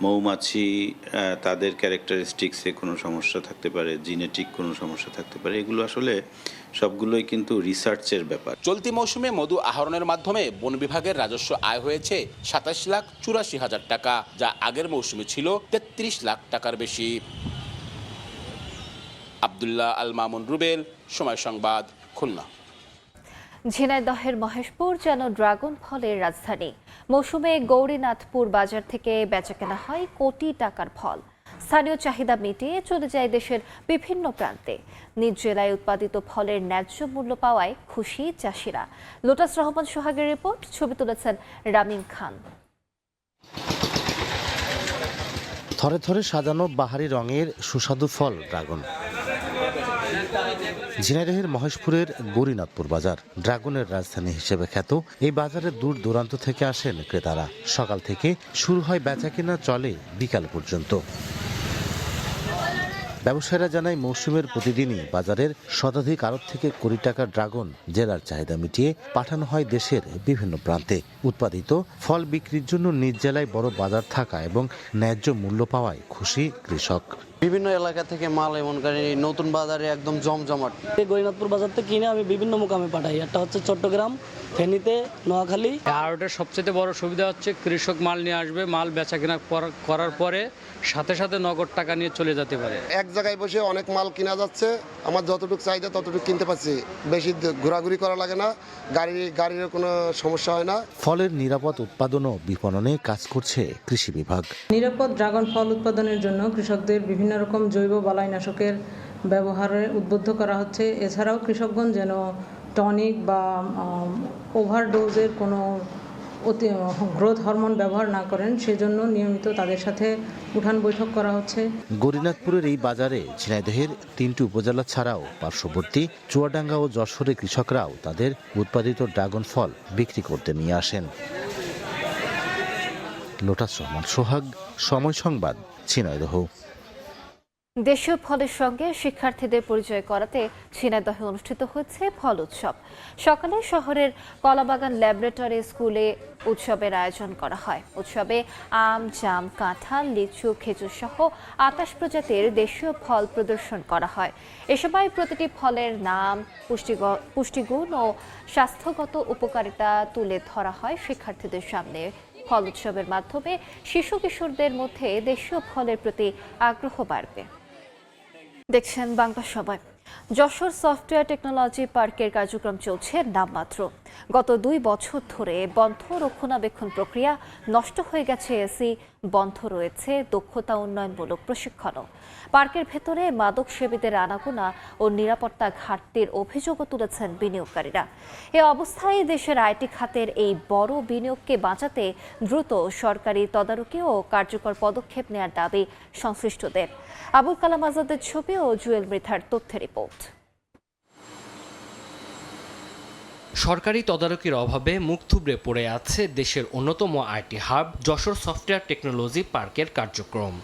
মৌমাছি তাদের ক্যারেক্টারিস্টিক্সে কোনো সমস্যা থাকতে পারে, জিনেটিক কোনো সমস্যা থাকতে পারে, এগুলো আসলে সবগুলোই কিন্তু রিসার্চের ব্যাপার। চলতি মৌসুমে মধু আহরণের মাধ্যমে বন বিভাগের রাজস্ব আয় হয়েছে 27,84,000 টাকা, যা আগের মৌসুমে ছিল 33 লাখ টাকার বেশি। আব্দুল্লাহ আল মামুন রুবেল, সময় সংবাদ, খুলনা। ঝিনাইদহের মহেশপুর যেন ড্রাগন ফলের রাজধানী। মৌসুমে গৌরীনাথপুর বাজার থেকে বেচাকেনা হয় কোটি টাকার ফল। স্থানীয় চাহিদা মিটিয়ে চলে যায় দেশের বিভিন্ন প্রান্তে। নিজ জেলায় উৎপাদিত ফলের ন্যায্য মূল্য পাওয়ায় খুশি চাষিরা। লোটাস রহমান সোহাগের রিপোর্ট, ছবি তুলেছেন রামিন খান। থরে থরে সাজানো বাহারি রঙের সুস্বাদু ফল ড্রাগন। ঝিনাইদহের মহেশপুরের গৌরীনাথপুর বাজার ড্রাগনের রাজধানী হিসেবে খ্যাত। এই বাজারে দূর দূরান্ত থেকে আসেন ক্রেতারা। সকাল থেকে শুরু হয় বেচাকেনা, চলে বিকাল পর্যন্ত। ব্যবসায়ীরা জানায়, মৌসুমের প্রতিদিনই বাজারের শতাধিক আড়ত থেকে কোটি টাকার ড্রাগন জেলার চাহিদা মিটিয়ে পাঠানো হয় দেশের বিভিন্ন প্রান্তে। উৎপাদিত ফল বিক্রির জন্য নিজ জেলায় বড় বাজার থাকা এবং ন্যায্য মূল্য পাওয়ায় খুশি কৃষক। বিভিন্ন এলাকা থেকে মাল এমন করে নতুন বাজারে একদম জমজমাট। গৌরীনাথপুর বাজার থেকে কিনে আমি বিভিন্ন মোকামে পাঠাই। একটা হচ্ছে চট্টগ্রাম, ফেনীতে, নোয়াখালী। আর ওটার সবচেয়ে বড় সুবিধা হচ্ছে কৃষক মাল নিয়ে আসবে, মাল বেচা কেনা করার পরে সাথে সাথে নগদ টাকা নিয়ে চলে যেতে পারে। এক জায়গায় বসে অনেক মাল কিনা যাচ্ছে, আমার যতটুকু চাহিদা ততটুকু কিনতে পারছি, বেশি ঘোরাঘুরি করা লাগে না, গাড়ির কোনো সমস্যা হয় না। ফলের নিরাপদ উৎপাদন ও বিপণনে কাজ করছে কৃষি বিভাগ। নিরাপদ ড্রাগন ফল উৎপাদনের জন্য কৃষকদের বিভিন্ন রকম জৈব বালাইনাশকের ব্যবহারে উদ্বুদ্ধ করা হচ্ছে। এছাড়াও কৃষকগণ যেন টনিক বা ওভারডোজের কোনো গ্রোথ হরমোন ব্যবহার না করেন সেজন্য নিয়মিত তাদের সাথে উঠান বৈঠক করা হচ্ছে। গরিনাথপুরের এই বাজারে ঝিনাইদহের 3টি উপজেলা ছাড়াও পার্শ্ববর্তী চুয়াডাঙ্গা ও যশোরের কৃষকরাও তাদের উৎপাদিত ড্রাগন ফল বিক্রি করতে নিয়ে আসেন। লোটাস রহমান সোহাগ, সময় সংবাদ, ঝিনাইদহ। দেশীয় ফলের সঙ্গে শিক্ষার্থীদের পরিচয় করাতে ঝিনাইদহে অনুষ্ঠিত হয়েছে ফল উৎসব। সকালে শহরের কলাবাগান ল্যাবরেটরি স্কুলে উৎসবের আয়োজন করা হয়। উৎসবে আম, জাম, কাঁঠাল, লিচু, খেজুর সহ 28 প্রজাতির দেশীয় ফল প্রদর্শন করা হয়। এ সময় প্রতিটি ফলের নাম, পুষ্টিগুণ ও স্বাস্থ্যগত উপকারিতা তুলে ধরা হয় শিক্ষার্থীদের সামনে। ফল উৎসবের মাধ্যমে শিশু কিশোরদের মধ্যে দেশীয় ফলের প্রতি আগ্রহ বাড়বে। দেখছেন বাংলা সময়। যশোর সফটওয়্যার টেকনোলজি পার্কের কার্যক্রম চলছে নামমাত্র। গত 2 বছর ধরে বন্ধ রক্ষণাবেক্ষণ প্রক্রিয়া, নষ্ট হয়ে গেছে এসি, বন্ধ রয়েছে দক্ষতা উন্নয়নমূলক প্রশিক্ষণও। পার্কের ভেতরে মাদক সেবীদের আনাগোনা ও নিরাপত্তা ঘাটতির অভিযোগও তুলেছেন বিনিয়োগকারীরা। এ অবস্থায় দেশের আইটি খাতের এই বড় বিনিয়োগকে বাঁচাতে দ্রুত সরকারি তদারকি ও কার্যকর পদক্ষেপ নেওয়ার দাবি সংশ্লিষ্টদের। আবুল কালাম আজাদের ছবি ও জুয়েল মৃধার তথ্য রিপোর্ট। সরকারি তদারকির অভাবে মুখ থুবড়ে পড়ে আছে দেশের অন্যতম IT hub Jessore software technology পার্কের কার্যক্রম।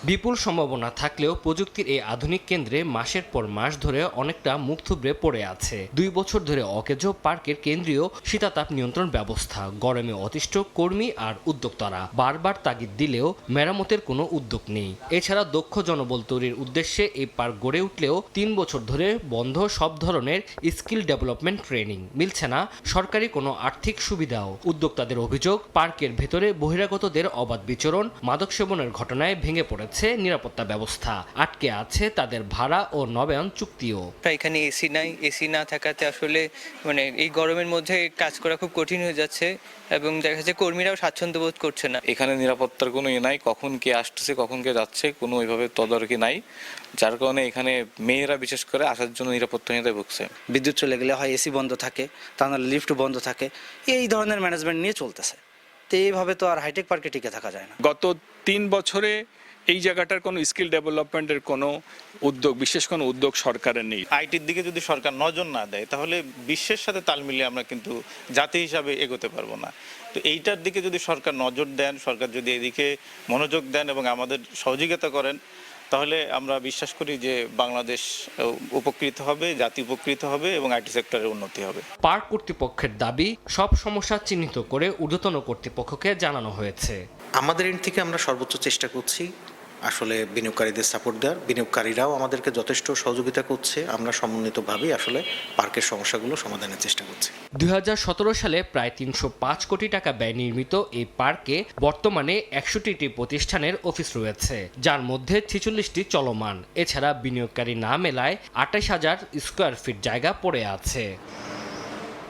বিপুল সম্ভাবনা থাকলেও প্রযুক্তির এই আধুনিক কেন্দ্রে মাসের পর মাস ধরে অনেকটা মুখ থুবড়ে পড়ে আছে। 2 বছর ধরে অকেজো পার্কের কেন্দ্রীয় শীতাতাপ নিয়ন্ত্রণ ব্যবস্থা, গরমে অতিষ্ঠ কর্মী আর উদ্যোক্তারা। বারবার তাগিদ দিলেও মেরামতের কোনো উদ্যোগ নেই। এছাড়া দক্ষ জনবল তৈরির উদ্দেশ্যে এই পার্ক গড়ে উঠলেও 3 বছর ধরে বন্ধ সব ধরনের স্কিল ডেভেলপমেন্ট ট্রেনিং। মিলছে না সরকারি কোনো আর্থিক সুবিধাও। উদ্যোক্তাদের অভিযোগ, পার্কের ভেতরে বহিরাগতদের অবাধ বিচরণ, মাদক সেবনের ঘটনায় ভেঙে পড়েছে নিরাপত্তা ব্যবস্থা, আটকে আছে তাদের ভাড়া ও নবায়ন চুক্তিও। এখানে এসি নাই, এসি না থাকাতে আসলে এই গরমের মধ্যে কাজ করা খুব কঠিন হয়ে যাচ্ছে এবং দেখা যাচ্ছে কর্মীরাও স্বাচ্ছন্দ্য বোধ করছে না। এখানে নিরাপত্তার কোনো নাই, কখন কে আসতেছে কখন কে যাচ্ছে কোনো ওইভাবে তদারকি নাই, যার কারণে এখানে মেয়েরা বিশেষ করে আসার জন্য নিরাপত্তাহীনতায় ভুগছে। বিদ্যুৎ চলে গেলে হয় এসি বন্ধ থাকে, তা নাহলে লিফট বন্ধ থাকে, এই ধরনের ম্যানেজমেন্ট নিয়ে চলতেছে। তো এইভাবে তো আর হাইটেক পার্কে টিকে থাকা যায় না। গত 3 বছরে এই জায়গাটার কোনো স্কিল ডেভেলপমেন্টের কোনো উদ্যোগ, বিশেষ কোনো উদ্যোগ সরকারের নেই। আইটির দিকে যদি সরকার নজর না দেয় তাহলে বিশ্বের সাথে তাল মিলিয়ে আমরা কিন্তু জাতি হিসাবে এগোতে পারবো না। তো এইটার দিকে যদি সরকার নজর দেন, সরকার যদি এদিকে মনোযোগ দেন এবং আমাদের সহযোগিতা করেন, তাহলে আমরা বিশ্বাস করি যে বাংলাদেশ উপকৃত হবে, জাতি উপকৃত হবে এবং আইটি সেক্টরের উন্নতি হবে। পার্ক কর্তৃপক্ষের দাবি, সব সমস্যা চিহ্নিত করে ঊর্ধ্বতন কর্তৃপক্ষকে জানানো হয়েছে। আমাদের এন্ড থেকে আমরা সর্বোচ্চ চেষ্টা করছি আসলে বিনিয়োগকারীদের সাপোর্ট দেওয়ার। বিনিয়োগকারীরাও আমাদেরকে যথেষ্ট সহযোগিতা করছে। আমরা সমন্বিতভাবেই আসলে পার্কের সমস্যাগুলো সমাধানের চেষ্টা করছি। 2017 সালে প্রায় 305 কোটি টাকা ব্যয় নির্মিত এই পার্কে বর্তমানে 61টি প্রতিষ্ঠানের অফিস রয়েছে, যার মধ্যে 46টি চলমান। এছাড়া বিনিয়োগকারী না মেলায় 28,000 স্কোয়ার ফিট জায়গা পড়ে আছে।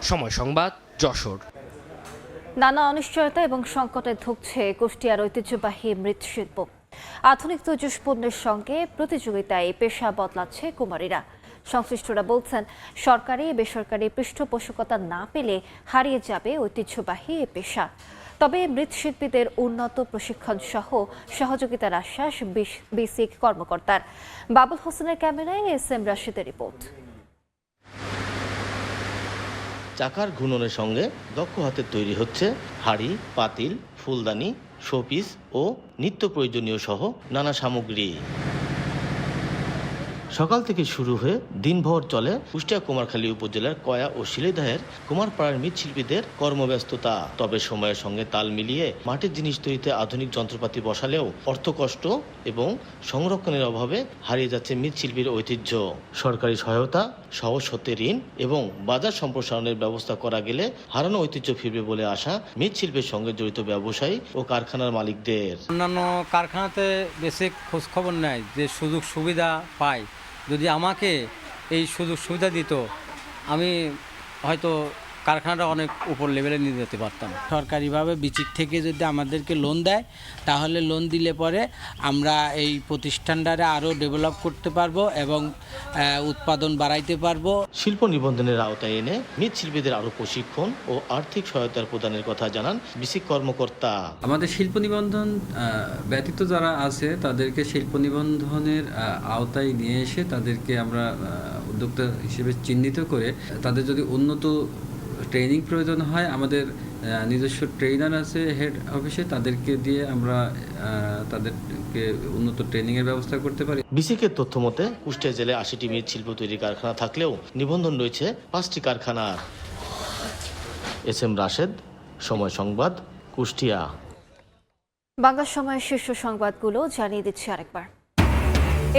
সময় সংবাদ, যশোর। নানা অনিশ্চয়তা এবং সংকটে ধুঁকছে কুষ্টিয়ার ঐতিহ্যবাহী মৃৎশিল্প। আধুনিক তৈজস পণ্যের সঙ্গে প্রতিযোগিতায় পেশা বদলাচ্ছে কুমারীরা। সংশ্লিষ্টরা বলছেন, সরকারি বেসরকারি পৃষ্ঠপোষকতা না পেলে হারিয়ে যাবে ঐতিহ্যবাহী এ পেশা। তবে মৃৎশিল্পীদের উন্নত প্রশিক্ষণ সহ সহযোগিতার আশ্বাস বিসিক কর্মকর্তার। বাবুল হোসেনের ক্যামেরায় এসএম রাশিদের রিপোর্ট। চাকার ঘূর্ণনের সঙ্গে দক্ষ হাতে তৈরি হচ্ছে হাঁড়ি, পাতিল, ফুলদানি, শোপিস ও নিত্য প্রয়োজনীয় সহ নানা সামগ্রী। সকাল থেকে শুরু হয়ে দিনভর চলে কুষ্টিয়া কুমারখালী উপজেলার কয়া ও শিলেদাহের কুমারপাড়ার মৃৎশিল্পীদের কর্মব্যস্ততা। তবে সময়ের সঙ্গে তাল মিলিয়ে মাটির জিনিস তৈরিতে আধুনিক যন্ত্রপাতি বসালেও অর্থকষ্ট এবং সংরক্ষণের অভাবে হারিয়ে যাচ্ছে মৃৎশিল্পীর ঐতিহ্য। সরকারি সহায়তা, সহজ হতে ঋণ এবং বাজার সম্প্রসারণের ব্যবস্থা করা গেলে হারানো ঐতিহ্য ফিরবে বলে আশা মৃৎশিল্পের সঙ্গে জড়িত ব্যবসায়ী ও কারখানার মালিকদের। অন্যান্য কারখানাতে বেশি খোঁজখবর নেয় যে সুযোগ সুবিধা পায়, যদি আমাকে এই সুযোগ সুবিধা দিত আমি হয়তো কারখানাটা অনেক উপর লেভেলে নিয়ে যেতে পারতাম। সরকারিভাবে বিচিক থেকে যদি আমাদেরকে লোন দেয়, তাহলে লোন দিলে পরে আমরা এই প্রতিষ্ঠানটারে আরও ডেভেলপ করতে পারবো এবং উৎপাদন বাড়াইতে পারবো। শিল্প নিবন্ধনের আওতায় এনে মৃৎশিল্পীদের আরও প্রশিক্ষণ ও আর্থিক সহায়তার প্রদানের কথা জানান বিসিক কর্মকর্তা। আমাদের শিল্প নিবন্ধন ব্যতীত যারা আছে তাদেরকে শিল্প নিবন্ধনের আওতায় নিয়ে এসে তাদেরকে আমরা উদ্যোক্তা হিসেবে চিহ্নিত করে তাদের যদি উন্নত ট্রেনিং প্রয়োজন হয়, আমাদের নিজস্ব ট্রেনার আছে হেড অফিসে, তাদেরকে দিয়ে আমরা তাদেরকে উন্নত ট্রেনিংয়ের ব্যবস্থা করতে পারি। বিসিকের তথ্য মতে কুষ্টিয়া জেলায় 80টি মৃৎশিল্প তৈরি কারখানা থাকলেও নিবন্ধন রয়েছে 5টি কারখানার। SM রাশেদ, সময় সংবাদ, কুষ্টিয়া। বাংলা সময়ের শীর্ষ সংবাদগুলো জানিয়ে দিচ্ছি আরেকবার।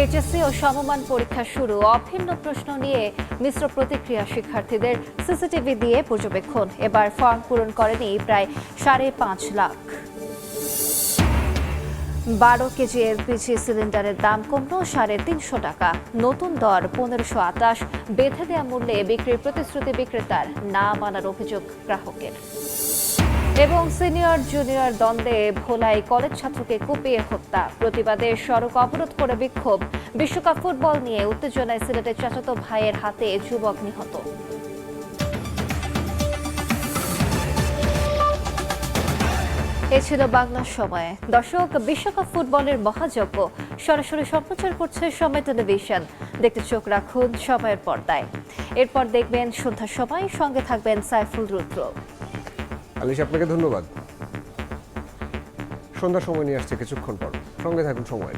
এইচএসসি ও সমমান পরীক্ষা শুরু, অভিন্ন প্রশ্ন নিয়ে মিশ্র প্রতিক্রিয়া শিক্ষার্থীদের, সিসিটিভি দিয়ে পর্যবেক্ষণ। এবার ফর্ম পূরণ করেনি প্রায় 5.5 লাখ। 12 কেজি এলপিজি সিলিন্ডারের দাম কমলো 350 টাকা। নতুন দর 1528। বেঁধে দেওয়া মূল্যে বিক্রির প্রতিশ্রুতি বিক্রেতার, না মানার অভিযোগ গ্রাহকের। এবং সিনিয়র জুনিয়র দ্বন্দ্বে ভোলায় কলেজ ছাত্রকে কুপিয়ে হত্যা, প্রতিবাদে সড়ক অবরোধ করে বিক্ষোভ। বিশ্বকাপ ফুটবল নিয়ে উত্তেজনায় সিলেটের চাচাতো ভাইয়ের হাতে যুবক নিহত। এ ছিল বাংলা সময়। দর্শক, বিশ্বকাপ ফুটবলের মহাযজ্ঞ সরাসরি সম্প্রচার করছে সময় টেলিভিশন। দেখতে চোখ রাখুন সময়ের পর্দায়। এরপর দেখবেন সন্ধ্যার সময়, সঙ্গে থাকবেন সাইফুল রুদ্র। আলিশ, আপনাকে ধন্যবাদ। সন্ধ্যার সময় নিয়ে আসছে কিছুক্ষণ পর, সঙ্গে থাকুন সময়।